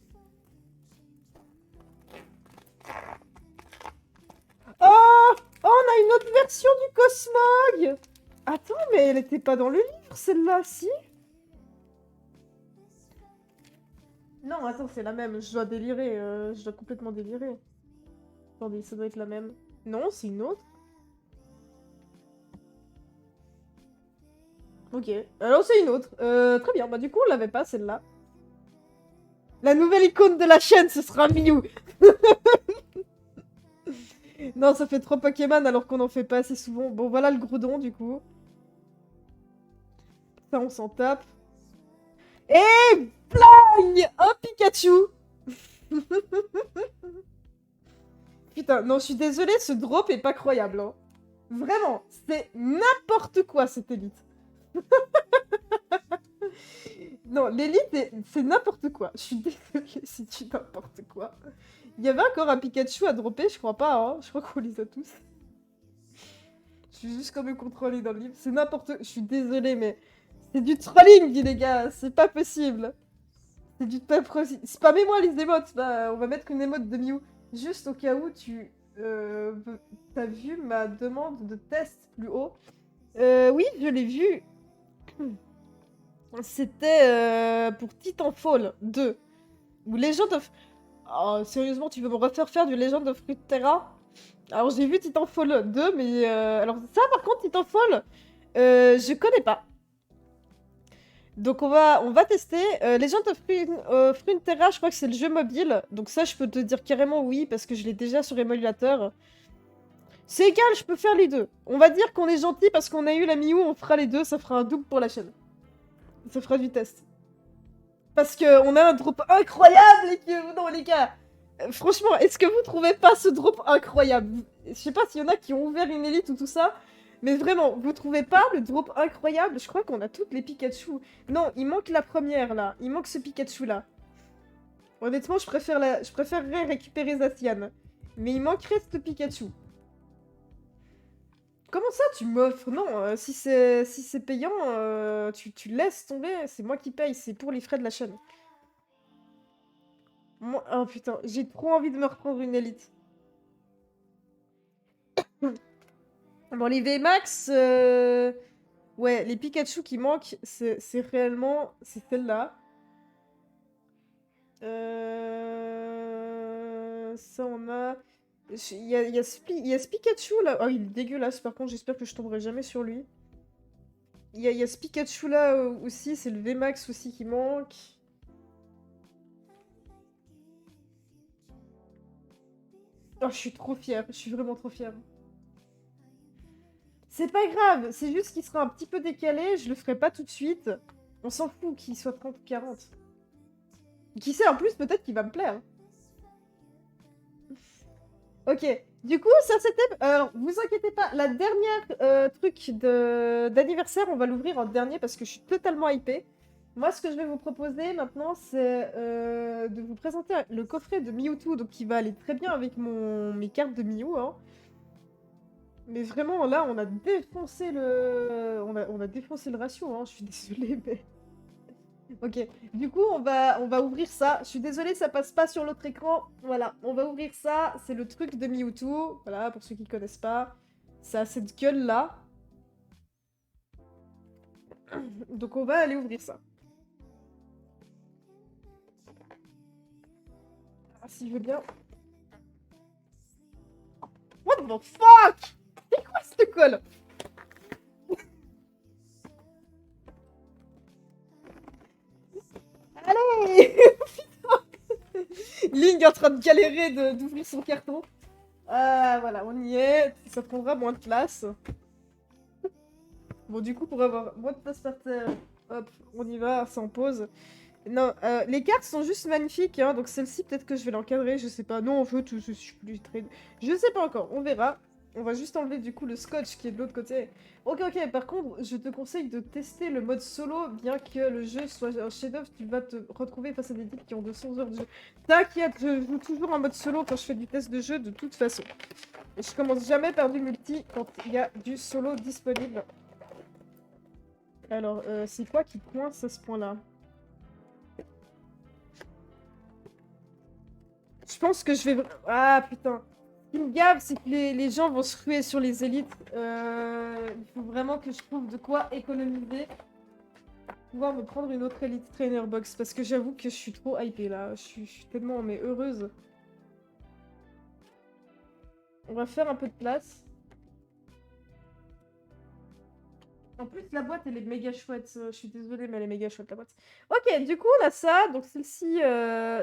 Oh, on a une autre version du Cosmog. Attends, mais elle était pas dans le livre, celle-là, si? Non, attends, c'est la même. Je dois délirer. Je dois complètement délirer. Attendez, ça doit être la même. Non, c'est une autre. Ok, alors c'est une autre. Très bien, bah du coup on l'avait pas celle-là. La nouvelle icône de la chaîne, ce sera Mew. Non, ça fait trop Pokémon alors qu'on en fait pas assez souvent. Bon, voilà le Groudon, du coup. Ça, on s'en tape. Et blang, un Pikachu. Putain, non, je suis désolée, ce drop est pas croyable, hein. Vraiment, c'est n'importe quoi, cette élite. Non, l'élite, c'est n'importe quoi. Je suis désolée, c'est du n'importe quoi. Il y avait encore un Pikachu à dropper, je crois pas, hein. Je crois qu'on les a tous. Je suis juste comme le contrôler dans le livre. C'est n'importe... Je suis désolée, mais... C'est du trolling, dit les gars. C'est pas possible. C'est du pas possible. Spammez-moi les émotes. Bah, on va mettre une émote de Mew. Juste au cas où tu... T'as vu ma demande de test plus haut. Oui, je l'ai vu. C'était pour Titanfall 2. Ou Legend of... Oh, sérieusement, tu veux me refaire faire du Legend of Runeterra? Alors, j'ai vu Titanfall 2, mais... Alors, ça, par contre, Titanfall, je connais pas. Donc, on va tester. Legend of Runeterra, je crois que c'est le jeu mobile. Donc ça, je peux te dire carrément oui, parce que je l'ai déjà sur émulateur. C'est égal, je peux faire les deux. On va dire qu'on est gentil parce qu'on a eu la Miou, on fera les deux, ça fera un double pour la chaîne. Ça fera du test. Parce qu'on a un drop incroyable et que... Non, les gars, franchement, est-ce que vous trouvez pas ce drop incroyable? Je sais pas s'il y en a qui ont ouvert une élite ou tout ça, mais vraiment, vous trouvez pas le drop incroyable? Je crois qu'on a toutes les Pikachu. Non, il manque la première, là. Il manque ce Pikachu-là. Honnêtement, je préférerais récupérer Zacian. Mais il manquerait ce Pikachu. Comment ça, tu m'offres? Non, si c'est payant, tu laisses tomber. C'est moi qui paye, c'est pour les frais de la chaîne. Moi... Oh putain, j'ai trop envie de me reprendre une élite. Bon, les VMAX, ouais, les Pikachu qui manquent, c'est réellement... C'est celle-là. Ça, on a... il y a ce Pikachu, là. Oh, il est dégueulasse, par contre, j'espère que je tomberai jamais sur lui. Il y a ce Pikachu, là, aussi, c'est le VMAX aussi qui manque. Oh, je suis trop fière, je suis vraiment trop fière. C'est pas grave, c'est juste qu'il sera un petit peu décalé, je le ferai pas tout de suite. On s'en fout qu'il soit 30 ou 40. Qui sait, en plus, peut-être qu'il va me plaire. Ok, du coup, ça c'était... Alors, vous inquiétez pas, la dernière truc d'anniversaire, on va l'ouvrir en dernier parce que je suis totalement hypée. Moi, ce que je vais vous proposer maintenant, c'est de vous présenter le coffret de Mewtwo, donc qui va aller très bien avec mes cartes de Mew, hein. Mais vraiment, là, on a défoncé on a défoncé le ratio, hein. Je suis désolée, mais... Ok, du coup, on va ouvrir ça. Je suis désolée, ça passe pas sur l'autre écran. Voilà, on va ouvrir ça. C'est le truc de Mewtwo. Voilà, pour ceux qui connaissent pas. Ça a cette gueule-là. Donc on va aller ouvrir ça. Ah, si je veux bien. What the fuck? C'est quoi cette colle? Allez! Ling est en train de galérer d'ouvrir son carton. Ah, voilà, on y est. Ça prendra moins de place. Bon, du coup, pour avoir moins de place par terre, hop, on y va, ça en pose. Non, les cartes sont juste magnifiques, hein, donc celle-ci, peut-être que je vais l'encadrer, je sais pas. Non, en fait, je suis plus très... Je sais pas encore, on verra. On va juste enlever du coup le scotch qui est de l'autre côté. Ok, ok, par contre, je te conseille de tester le mode solo, bien que le jeu soit un chef-d'œuvre, tu vas te retrouver face à des types qui ont 200 heures de jeu. T'inquiète, je joue toujours en mode solo quand je fais du test de jeu, de toute façon. Et je commence jamais par du multi quand il y a du solo disponible. Alors, c'est quoi qui coince à ce point-là? Je pense que je vais... Ah, putain. Ce qui me gave, c'est que les gens vont se ruer sur les élites. Il faut vraiment que je trouve de quoi économiser. Pouvoir me prendre une autre Elite Trainer Box. Parce que j'avoue que je suis trop hypée, là. Je suis tellement, mais heureuse. On va faire un peu de place. En plus, la boîte, elle est méga chouette. Je suis désolée, mais elle est méga chouette, la boîte. Ok, du coup, on a ça. Donc, celle-ci,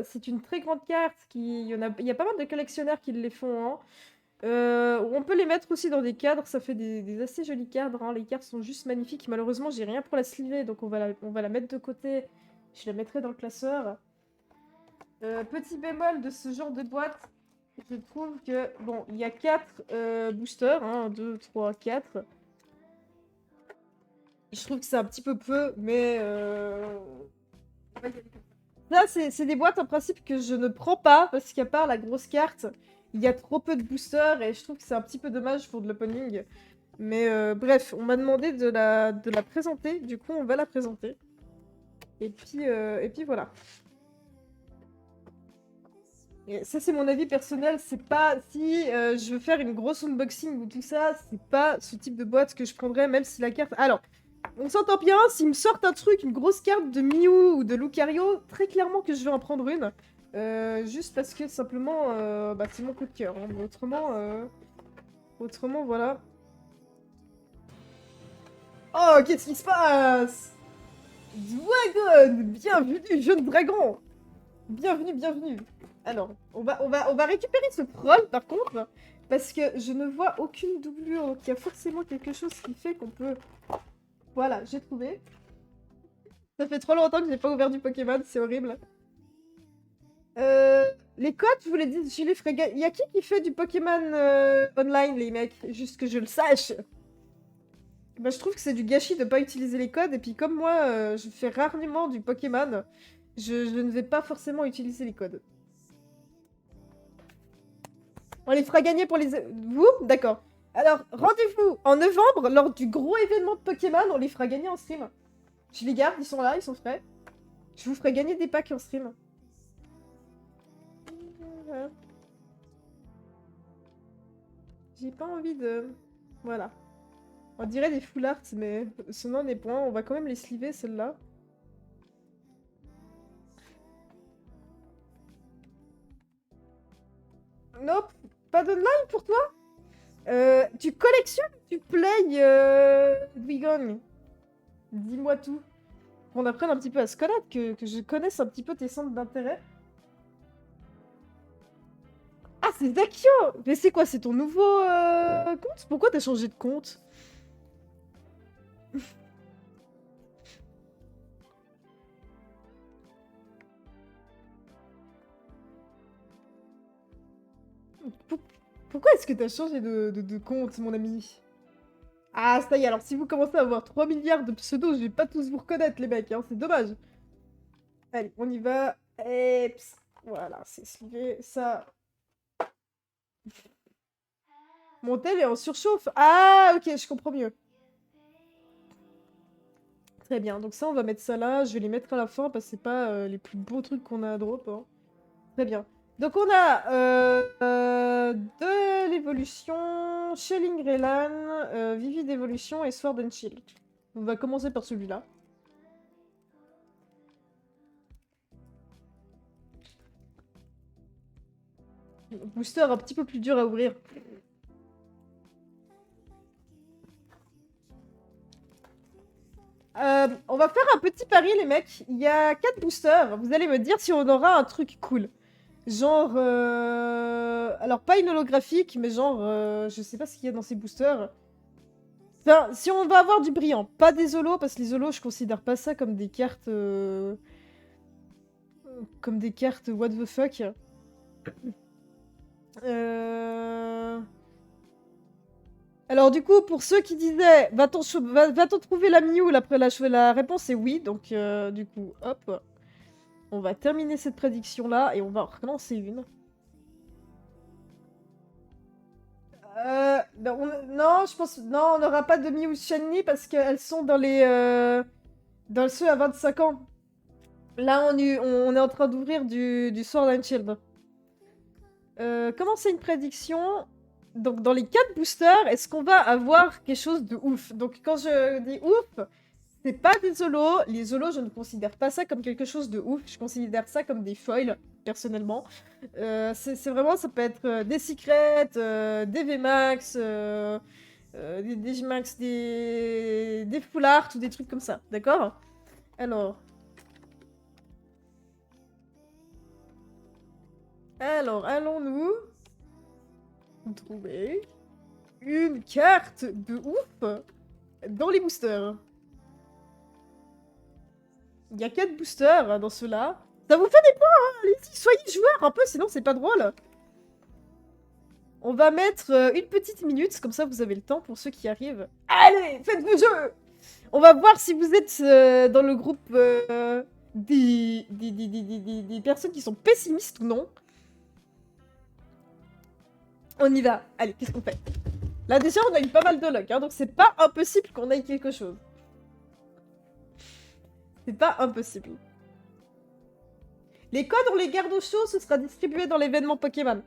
c'est une très grande carte. Il y a pas mal de collectionneurs qui les font. Hein. On peut les mettre aussi dans des cadres. Ça fait des assez jolis cadres. Hein. Les cartes sont juste magnifiques. Malheureusement, j'ai rien pour la sliver. Donc, on va la mettre de côté. Je la mettrai dans le classeur. Petit bémol de ce genre de boîte. Je trouve que, bon, il y a 4 boosters. 1, 2, 3, 4. Je trouve que c'est un petit peu peu, mais ça, c'est des boîtes en principe que je ne prends pas, parce qu'à part la grosse carte, il y a trop peu de boosters, et je trouve que c'est un petit peu dommage pour de l'opening. Mais bref, on m'a demandé de la présenter, du coup on va la présenter. Et puis voilà. Et ça c'est mon avis personnel, c'est pas... Si je veux faire une grosse unboxing ou tout ça, c'est pas ce type de boîte que je prendrais, même si la carte... Alors, on s'entend bien, s'ils me sortent un truc, une grosse carte de Mew ou de Lucario, très clairement que je vais en prendre une. Juste parce que simplement, bah, c'est mon coup de cœur. Hein. Mais autrement, voilà. Oh, qu'est-ce qui se passe? Dragon! Bienvenue, jeune dragon! Bienvenue, bienvenue. Alors, on va récupérer ce troll, par contre, parce que je ne vois aucune doublure. Donc, il y a forcément quelque chose qui fait qu'on peut... Voilà, j'ai trouvé. Ça fait trop longtemps que j'ai pas ouvert du Pokémon, c'est horrible. Les codes, je vous l'ai dit, je les ferai... Il y a qui fait du Pokémon online, les mecs? Juste que je le sache. Bah, je trouve que c'est du gâchis de pas utiliser les codes, et puis comme moi, je fais rarement du Pokémon, je ne vais pas forcément utiliser les codes. On les fera gagner pour les... Vous? D'accord. Alors, rendez-vous en novembre, lors du gros événement de Pokémon, on les fera gagner en stream. Je les garde, ils sont là, ils sont frais. Je vous ferai gagner des packs en stream. J'ai pas envie de... Voilà. On dirait des full arts, mais ce n'en est point. On va quand même les sliver, celles-là. Nope. Pas d'online pour toi? Tu collectionnes ou tu play Dwygong? Dis-moi tout. Qu'on apprenne un petit peu à se connaître, que je connaisse un petit peu tes centres d'intérêt. Ah, c'est Zakio! Mais c'est quoi, c'est ton nouveau compte? Pourquoi t'as changé de compte? Pourquoi est-ce que t'as changé de compte, mon ami? Ah, ça y est, alors si vous commencez à avoir 3 milliards de pseudos, je vais pas tous vous reconnaître, les mecs, hein, c'est dommage. Allez, on y va. Et voilà, c'est slivé. Ça. Mon tel est en surchauffe. Ah, ok, je comprends mieux. Très bien, donc ça, on va mettre ça là. Je vais les mettre à la fin parce que c'est pas les plus beaux trucs qu'on a à drop. Hein. Très bien. Donc on a de l'évolution, Shelling Raylan, Vivi d'évolution et Sword and Shield. On va commencer par celui-là. Booster un petit peu plus dur à ouvrir. On va faire un petit pari, les mecs. Il y a 4 boosters. Vous allez me dire si on aura un truc cool. Genre... Alors, pas une holographique, mais genre... je sais pas ce qu'il y a dans ces boosters. Enfin, si on va avoir du brillant. Pas des holos, parce que les holos, je considère pas ça comme des cartes... Comme des cartes what the fuck. Alors du coup, pour ceux qui disaient, va-t-on trouver la Mew? La réponse est oui, donc du coup, hop. On va terminer cette prédiction-là et on va en relancer une. Non, je pense... Non, on n'aura pas de Mew Shiny parce qu'elles sont dans les... dans ceux à 25 ans. Là, on est en train d'ouvrir du Sword and Shield. Comment c'est une prédiction? Donc, dans les 4 boosters, est-ce qu'on va avoir quelque chose de ouf? Donc, quand je dis ouf, c'est pas des holos. Les holos, je ne considère pas ça comme quelque chose de ouf. Je considère ça comme des foils, personnellement. C'est vraiment, ça peut être des secrets, des VMAX, des Digimax, des full art ou des trucs comme ça, d'accord? Alors, allons-nous trouver une carte de ouf dans les boosters. Il y a 4 boosters dans ceux-là. Ça vous fait des points, hein? Allez-y, soyez joueurs un peu, sinon c'est pas drôle. On va mettre une petite minute, comme ça vous avez le temps pour ceux qui arrivent. Allez, faites vos jeux! On va voir si vous êtes dans le groupe des personnes qui sont pessimistes ou non. On y va. Allez, qu'est-ce qu'on fait? Là déjà, on a eu pas mal de luck, hein, donc c'est pas impossible qu'on aille quelque chose. C'est pas impossible. Les codes, on les garde au chaud, ce sera distribué dans l'événement Pokémon.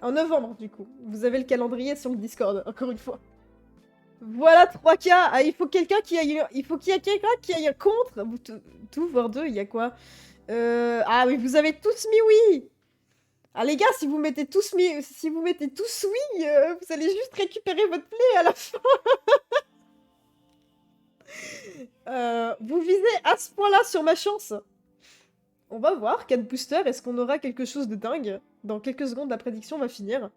En novembre, du coup. Vous avez le calendrier sur le Discord, encore une fois. Voilà 3K. Ah, il faut quelqu'un qui aille... Il faut qu'il y ait quelqu'un qui aille contre. Tout, voire deux, il y a quoi Ah oui, vous avez tous mis oui. Ah les gars, si vous mettez tous oui, vous allez juste récupérer votre play à la fin. Vous visez à ce point-là sur ma chance. On va voir, 4 boosters, est-ce qu'on aura quelque chose de dingue? Dans quelques secondes, la prédiction va finir.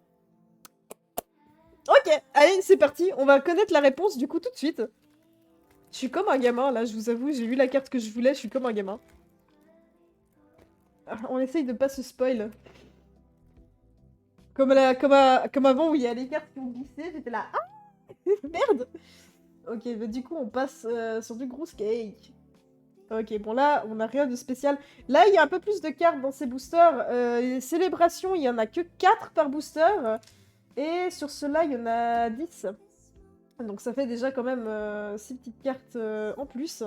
Ok, allez, c'est parti, on va connaître la réponse du coup tout de suite. Je suis comme un gamin, là, je vous avoue, j'ai eu la carte que je voulais, je suis comme un gamin. On essaye de pas se spoil. Comme avant où il y a les cartes qui ont glissé, j'étais là, ah merde. Ok, bah du coup on passe sur du gros cake. Ok, bon là, on n'a rien de spécial. Là, il y a un peu plus de cartes dans ces boosters. Les célébrations, il y en a que 4 par booster. Et sur ceux-là, il y en a 10. Donc ça fait déjà quand même 6 petites cartes en plus.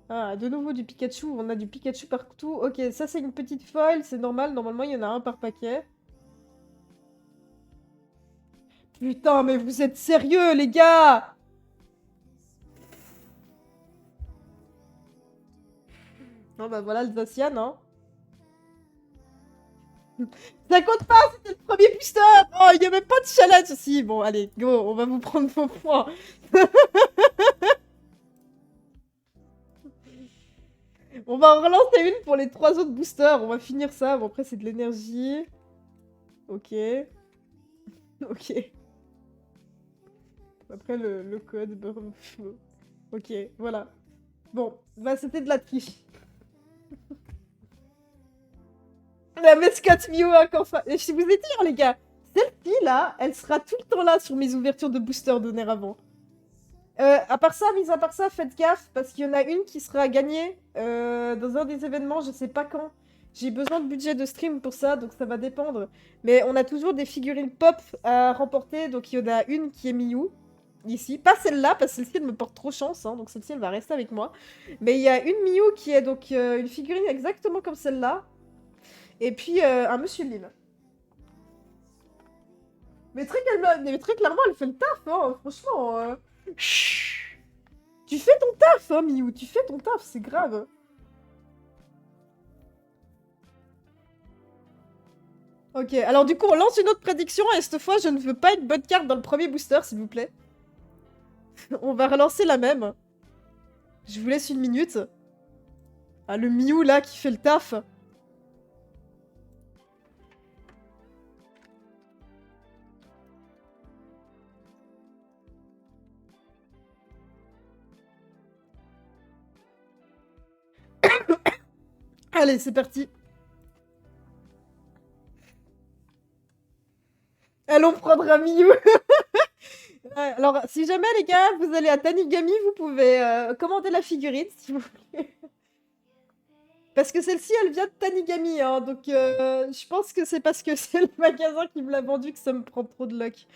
Ah, de nouveau du Pikachu. On a du Pikachu partout. Ok, ça c'est une petite foil, c'est normal. Normalement, il y en a un par paquet. Putain, mais vous êtes sérieux, les gars! Non, bah voilà, Alsacienne, hein. Ça compte pas, c'était le premier booster! Oh, il y a même pas de challenge! Si, bon, allez, go, on va vous prendre vos points. On va en relancer une pour les 3 autres boosters. On va finir ça. Bon, après, c'est de l'énergie. Ok. Ok. Après, le code. Ok, voilà. Bon, bah, c'était de la triche. La mascotte Mew enfin. Je vous ai dit, hein, les gars. Celle-ci, là, elle sera tout le temps là sur mes ouvertures de booster données avant. À part ça, mis à part ça, faites gaffe, parce qu'il y en a une qui sera gagnée dans un des événements, je sais pas quand. J'ai besoin de budget de stream pour ça, donc ça va dépendre. Mais on a toujours des figurines pop à remporter, donc il y en a une qui est Miyu, ici. Pas celle-là, parce que celle-ci, elle me porte trop chance, hein, donc celle-ci, elle va rester avec moi. Mais il y a une Miyu qui est donc une figurine exactement comme celle-là. Et puis un Monsieur Lime. Mais très clairement, elle fait le taf, hein, franchement. Chut. Tu fais ton taf, hein, Miou, tu fais ton taf, c'est grave. Ok, alors du coup, on lance une autre prédiction, et cette fois, je ne veux pas une bonne carte dans le premier booster, s'il vous plaît. On va relancer la même. Je vous laisse une minute. Ah, le Miou, là, qui fait le taf. Allez, c'est parti. Allons prendre un Miou. Alors, si jamais, les gars, vous allez à Tanigami, vous pouvez commander la figurine, s'il vous plaît. Parce que celle-ci, elle vient de Tanigami, hein, donc je pense que c'est parce que c'est le magasin qui me l'a vendu que ça me prend trop de luck.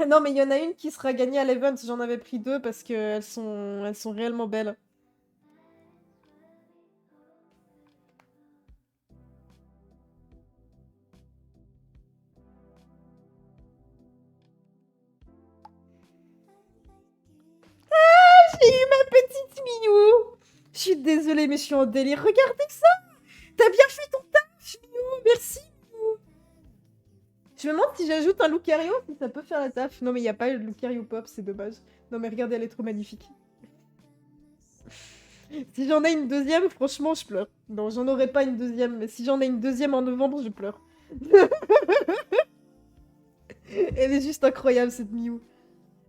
Non, mais il y en a une qui sera gagnée à l'event, j'en avais pris 2 parce qu'elles sont réellement belles. Ah, j'ai eu ma petite Minou! Je suis désolée, mais je suis en délire. Regardez ça! T'as bien fait ton taf, Minou! Merci, Je me demande si j'ajoute un Lucario, si ça peut faire la taf. Non mais il n'y a pas le Lucario Pop, c'est dommage. Non mais regardez, elle est trop magnifique. Si j'en ai une deuxième, franchement, je pleure. Non, j'en aurai pas une deuxième, mais si j'en ai une deuxième en novembre, je pleure. Elle est juste incroyable, cette Mew.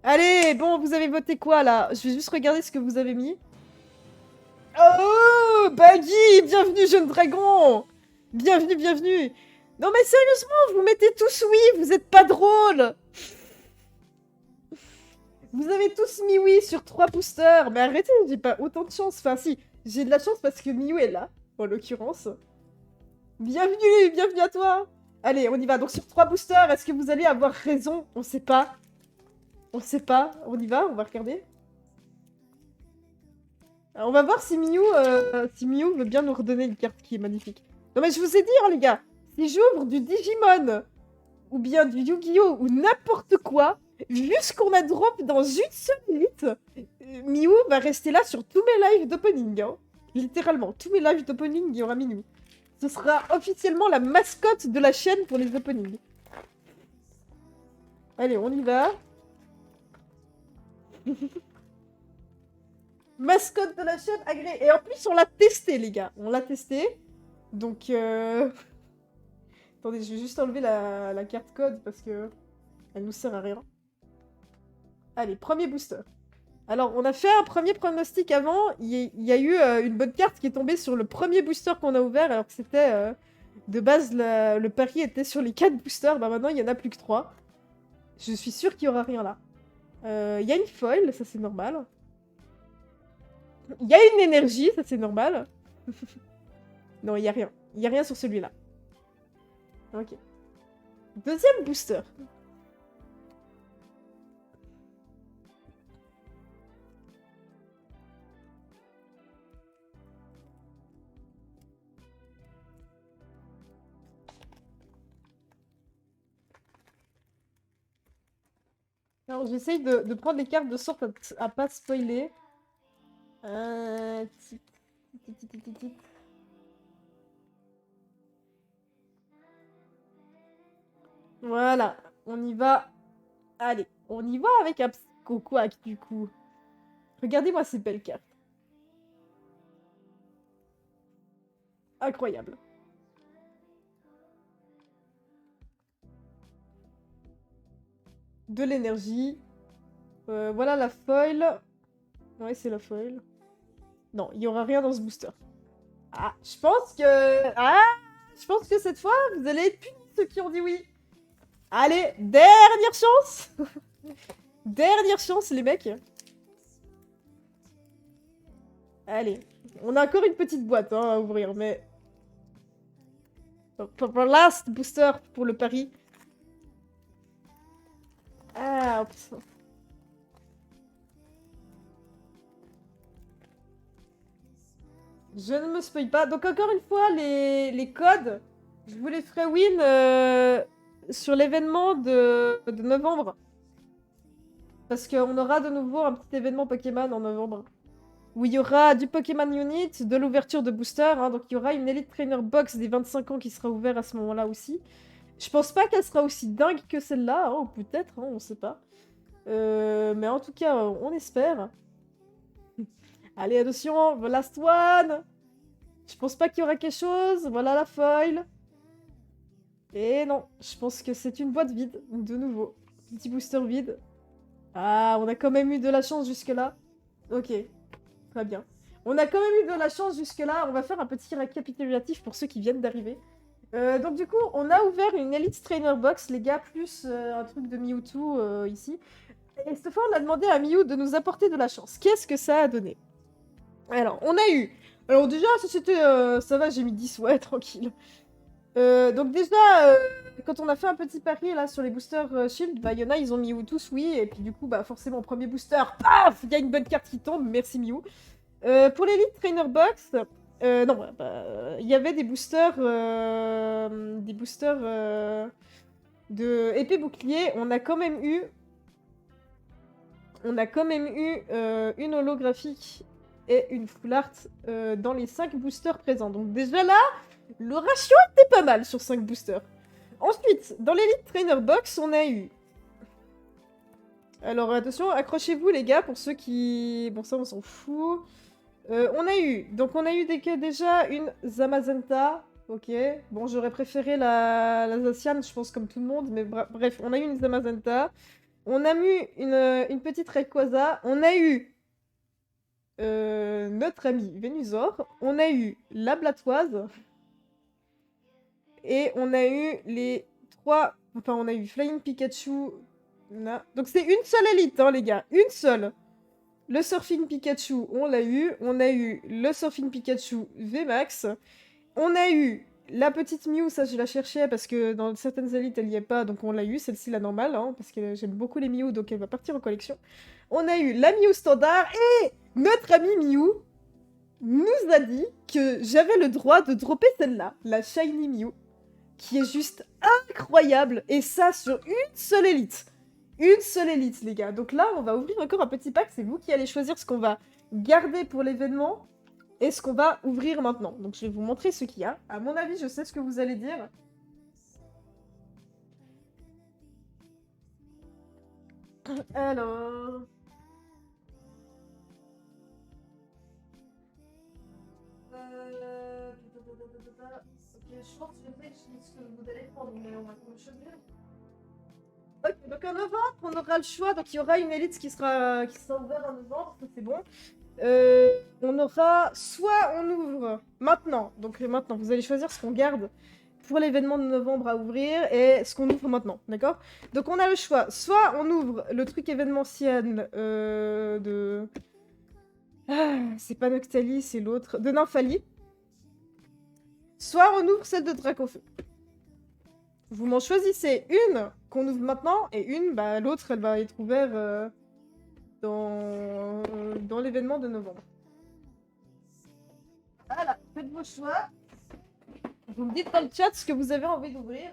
Allez, bon, vous avez voté quoi, là? Je vais juste regarder ce que vous avez mis. Oh, Baggy, bienvenue, jeune dragon. Bienvenue, bienvenue. Non mais sérieusement, vous mettez tous oui, vous êtes pas drôle. Vous avez tous mis oui sur 3 boosters. Mais arrêtez, j'ai pas autant de chance. Enfin si, j'ai de la chance parce que Miu est là, en l'occurrence. Bienvenue, bienvenue à toi. Allez, on y va. Donc sur 3 boosters, est-ce que vous allez avoir raison? On sait pas. On sait pas. On y va, on va regarder. Alors, on va voir si Miu veut bien nous redonner une carte qui est magnifique. Non mais je vous ai dit, hein, les gars, si j'ouvre du Digimon, ou bien du Yu-Gi-Oh, ou n'importe quoi, vu ce qu'on a drop dans une seule minute, Miu va rester là sur tous mes lives d'opening. Hein. Littéralement, tous mes lives d'opening, il y aura Miu. Ce sera officiellement la mascotte de la chaîne pour les openings. Allez, on y va. Mascotte de la chaîne agréée. Et en plus, on l'a testé, les gars. On l'a testé. Donc, attendez, je vais juste enlever la carte code parce que elle nous sert à rien. Allez, premier booster. Alors, on a fait un premier pronostic avant. Il y a eu une bonne carte qui est tombée sur le premier booster qu'on a ouvert, alors que c'était... de base, le pari était sur les 4 boosters. Bah maintenant, il y en a plus que 3. Je suis sûre qu'il y aura rien là. Il y a une foil, ça c'est normal. Il y a une énergie, ça c'est normal. Non, il y a rien. Il y a rien sur celui-là. Ok. Deuxième booster. Alors, j'essaye de prendre les cartes de sorte à pas spoiler. Voilà, on y va. Allez, on y va avec un Psycho-Quack, du coup. Regardez-moi ces belles cartes. Incroyable. De l'énergie. Voilà la foil. Ouais, c'est la foil. Non, il y aura rien dans ce booster. Ah, je pense que... Ah, je pense que cette fois, vous allez être punis, ceux qui ont dit oui. Allez, dernière chance. Dernière chance, les mecs. Allez, on a encore une petite boîte hein, à ouvrir, mais... Pour last booster pour le pari. Ah, putain. Je ne me spoil pas. Donc encore une fois, les codes, je vous les ferai win sur l'événement de novembre. Parce qu'on aura de nouveau un petit événement Pokémon en novembre. Où il y aura du Pokémon Unit, de l'ouverture de booster. Hein, donc il y aura une Elite Trainer Box des 25 ans qui sera ouverte à ce moment-là aussi. Je pense pas qu'elle sera aussi dingue que celle-là. Hein, ou peut-être, hein, on sait pas. Mais en tout cas, on espère. Allez, attention, the last one. Je pense pas qu'il y aura quelque chose. Voilà la foil. Et non, je pense que c'est une boîte vide, de nouveau. Petit booster vide. Ah, on a quand même eu de la chance jusque-là. Ok, très bien. On a quand même eu de la chance jusque-là. On va faire un petit récapitulatif pour ceux qui viennent d'arriver. Donc du coup, on a ouvert une Elite Trainer Box, les gars, plus un truc de Mewtwo ici. Et cette fois, on a demandé à Mew de nous apporter de la chance. Qu'est-ce que ça a donné? Alors, on a eu... Alors déjà, ça c'était... ça va, j'ai mis 10, ouais, tranquille. Donc déjà, quand on a fait un petit pari là sur les boosters Shield, bah il y en a, ils ont mis tous oui, et puis du coup, bah forcément, premier booster, paf, il y a une bonne carte qui tombe, merci Mew. Pour l'Elite Trainer Box, non, bah, il y avait des boosters de épée bouclier, on a quand même eu une holographique et une full art dans les 5 boosters présents. Donc déjà là, le ratio était pas mal sur 5 boosters. Ensuite, dans l'Elite Trainer Box, on a eu... Alors attention, accrochez-vous les gars, pour ceux qui... Bon ça on s'en fout. On a eu... Donc on a eu déjà une Zamazenta. Ok. Bon, j'aurais préféré la Zacian, je pense comme tout le monde. Mais bref, on a eu une Zamazenta. On a eu une petite Rayquaza. On a eu... notre ami Venusaur. On a eu la Blatoise. Et on a eu les 3... Enfin, on a eu Flying Pikachu... Donc c'est une seule élite, hein, les gars. Une seule. Le Surfing Pikachu, on l'a eu. On a eu le Surfing Pikachu VMAX. On a eu la petite Mew, ça je la cherchais parce que dans certaines élites elle y est pas, donc on l'a eu. Celle-ci la normale, hein, parce que j'aime beaucoup les Mew, donc elle va partir en collection. On a eu la Mew standard et notre ami Mew nous a dit que j'avais le droit de dropper celle-là, la Shiny Mew, qui est juste incroyable, et ça sur une seule élite. Une seule élite, les gars. Donc là, on va ouvrir encore un petit pack. C'est vous qui allez choisir ce qu'on va garder pour l'événement et ce qu'on va ouvrir maintenant. Donc je vais vous montrer ce qu'il y a. À mon avis, je sais ce que vous allez dire. Alors... Ok, je pense que je sais ce que vous allez prendre, mais on va choisir. Ok, donc en novembre, on aura le choix. Donc il y aura une élite qui sera ouverte en novembre, ça c'est bon. On aura soit on ouvre maintenant. Donc maintenant, vous allez choisir ce qu'on garde pour l'événement de novembre à ouvrir et ce qu'on ouvre maintenant, d'accord? Donc on a le choix. Soit on ouvre le truc événementiel de... Ah, c'est pas Noctali, c'est l'autre. De Nymphalie. Soit on ouvre celle de Dracofeu. Vous m'en choisissez une qu'on ouvre maintenant et une, bah l'autre elle va être ouverte dans l'événement de novembre. Voilà, faites vos choix. Vous me dites dans le chat ce que vous avez envie d'ouvrir.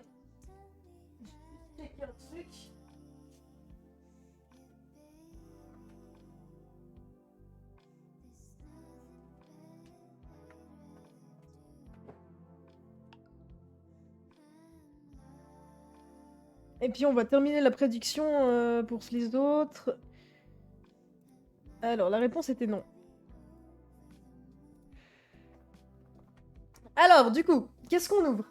Je vais checker un truc. Et puis on va terminer la prédiction pour les autres. Alors, la réponse était non. Alors, du coup, qu'est-ce qu'on ouvre?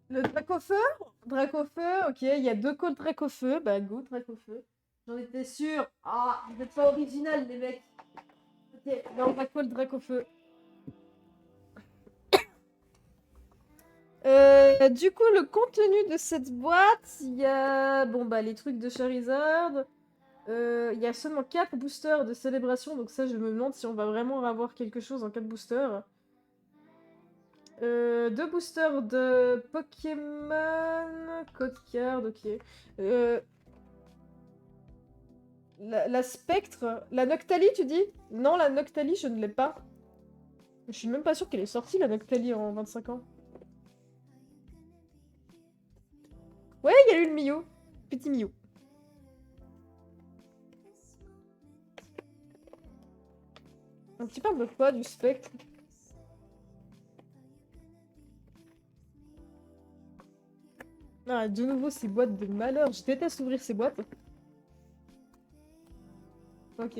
Le Dracofeu? Dracofeu, ok, il y a 2 calls Dracofeu. Bah, go, Dracofeu. J'en étais sûre. Ah, vous êtes pas original, les mecs. Ok, là, on va call Dracofeu. Du coup, le contenu de cette boîte, il y a... Bon, bah, les trucs de Charizard. Il y a seulement 4 boosters de célébration, donc ça, je me demande si on va vraiment avoir quelque chose en 4 boosters. 2 boosters de Pokémon, Code Card, ok. La Spectre, la Noctali, tu dis? Non, la Noctali, je ne l'ai pas. Je suis même pas sûre qu'elle est sortie, la Noctali, en 25 ans. Ouais, il y a eu le Mew. Petit Mew. Un petit peu de quoi, du Spectre? Ah, de nouveau, ces boîtes de malheur. Je déteste ouvrir ces boîtes. Ok.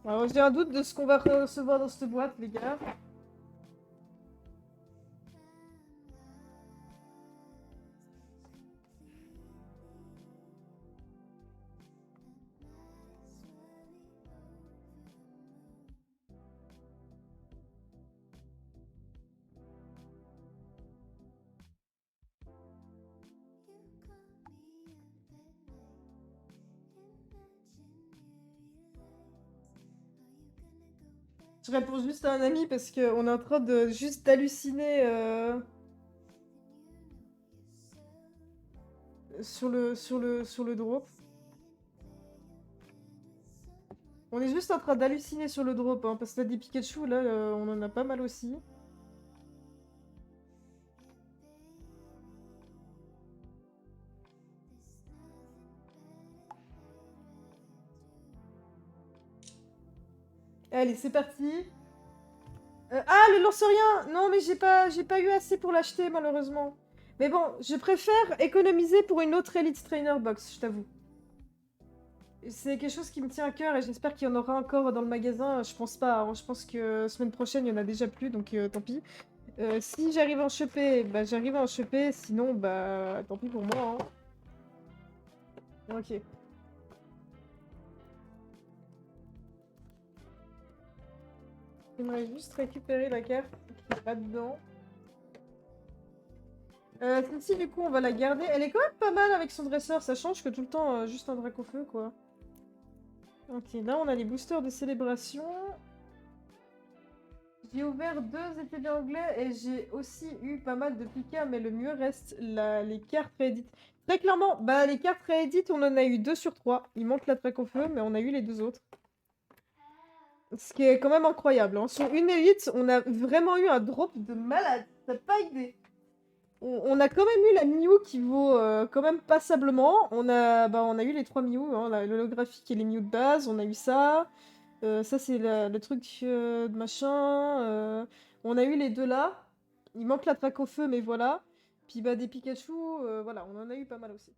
Alors, j'ai un doute de ce qu'on va recevoir dans cette boîte, les gars. Je réponds juste à un ami parce qu'on est en train de juste d'halluciner sur le drop. On est juste en train d'halluciner sur le drop, hein, parce que t'as des Pikachu, là, on en a pas mal aussi. Allez, c'est parti. Ah, le lance-rien! Non, mais j'ai pas eu assez pour l'acheter, malheureusement. Mais bon, je préfère économiser pour une autre Elite Trainer Box, je t'avoue. C'est quelque chose qui me tient à cœur et j'espère qu'il y en aura encore dans le magasin. Je pense pas, hein. Je pense que semaine prochaine, il y en a déjà plus, donc tant pis. Si j'arrive à en choper, bah j'arrive à en choper. Sinon, bah tant pis pour moi, hein. Ok. J'aimerais juste récupérer la carte qui est là-dedans. Celle-ci, du coup, on va la garder. Elle est quand même pas mal avec son dresseur. Ça change que tout le temps, juste un Dracofeu, quoi. Ok, là, on a les boosters de célébration. J'ai ouvert 2 épées anglais et j'ai aussi eu pas mal de Pika, mais le mieux reste les cartes réédites. Très clairement, bah les cartes réédites, on en a eu 2 sur 3. Il manque la traque au feu, mais on a eu les 2 autres. Ce qui est quand même incroyable, hein. Sur une élite, on a vraiment eu un drop de malade. T'as pas idée. On a quand même eu la Mew qui vaut quand même passablement. On a eu les 3 Mew, hein, l'holographique et les Mew de base. On a eu ça. Ça, c'est le truc de machin. On a eu les deux là. Il manque la traque au feu, mais voilà. Puis bah, des Pikachu, voilà, on en a eu pas mal aussi.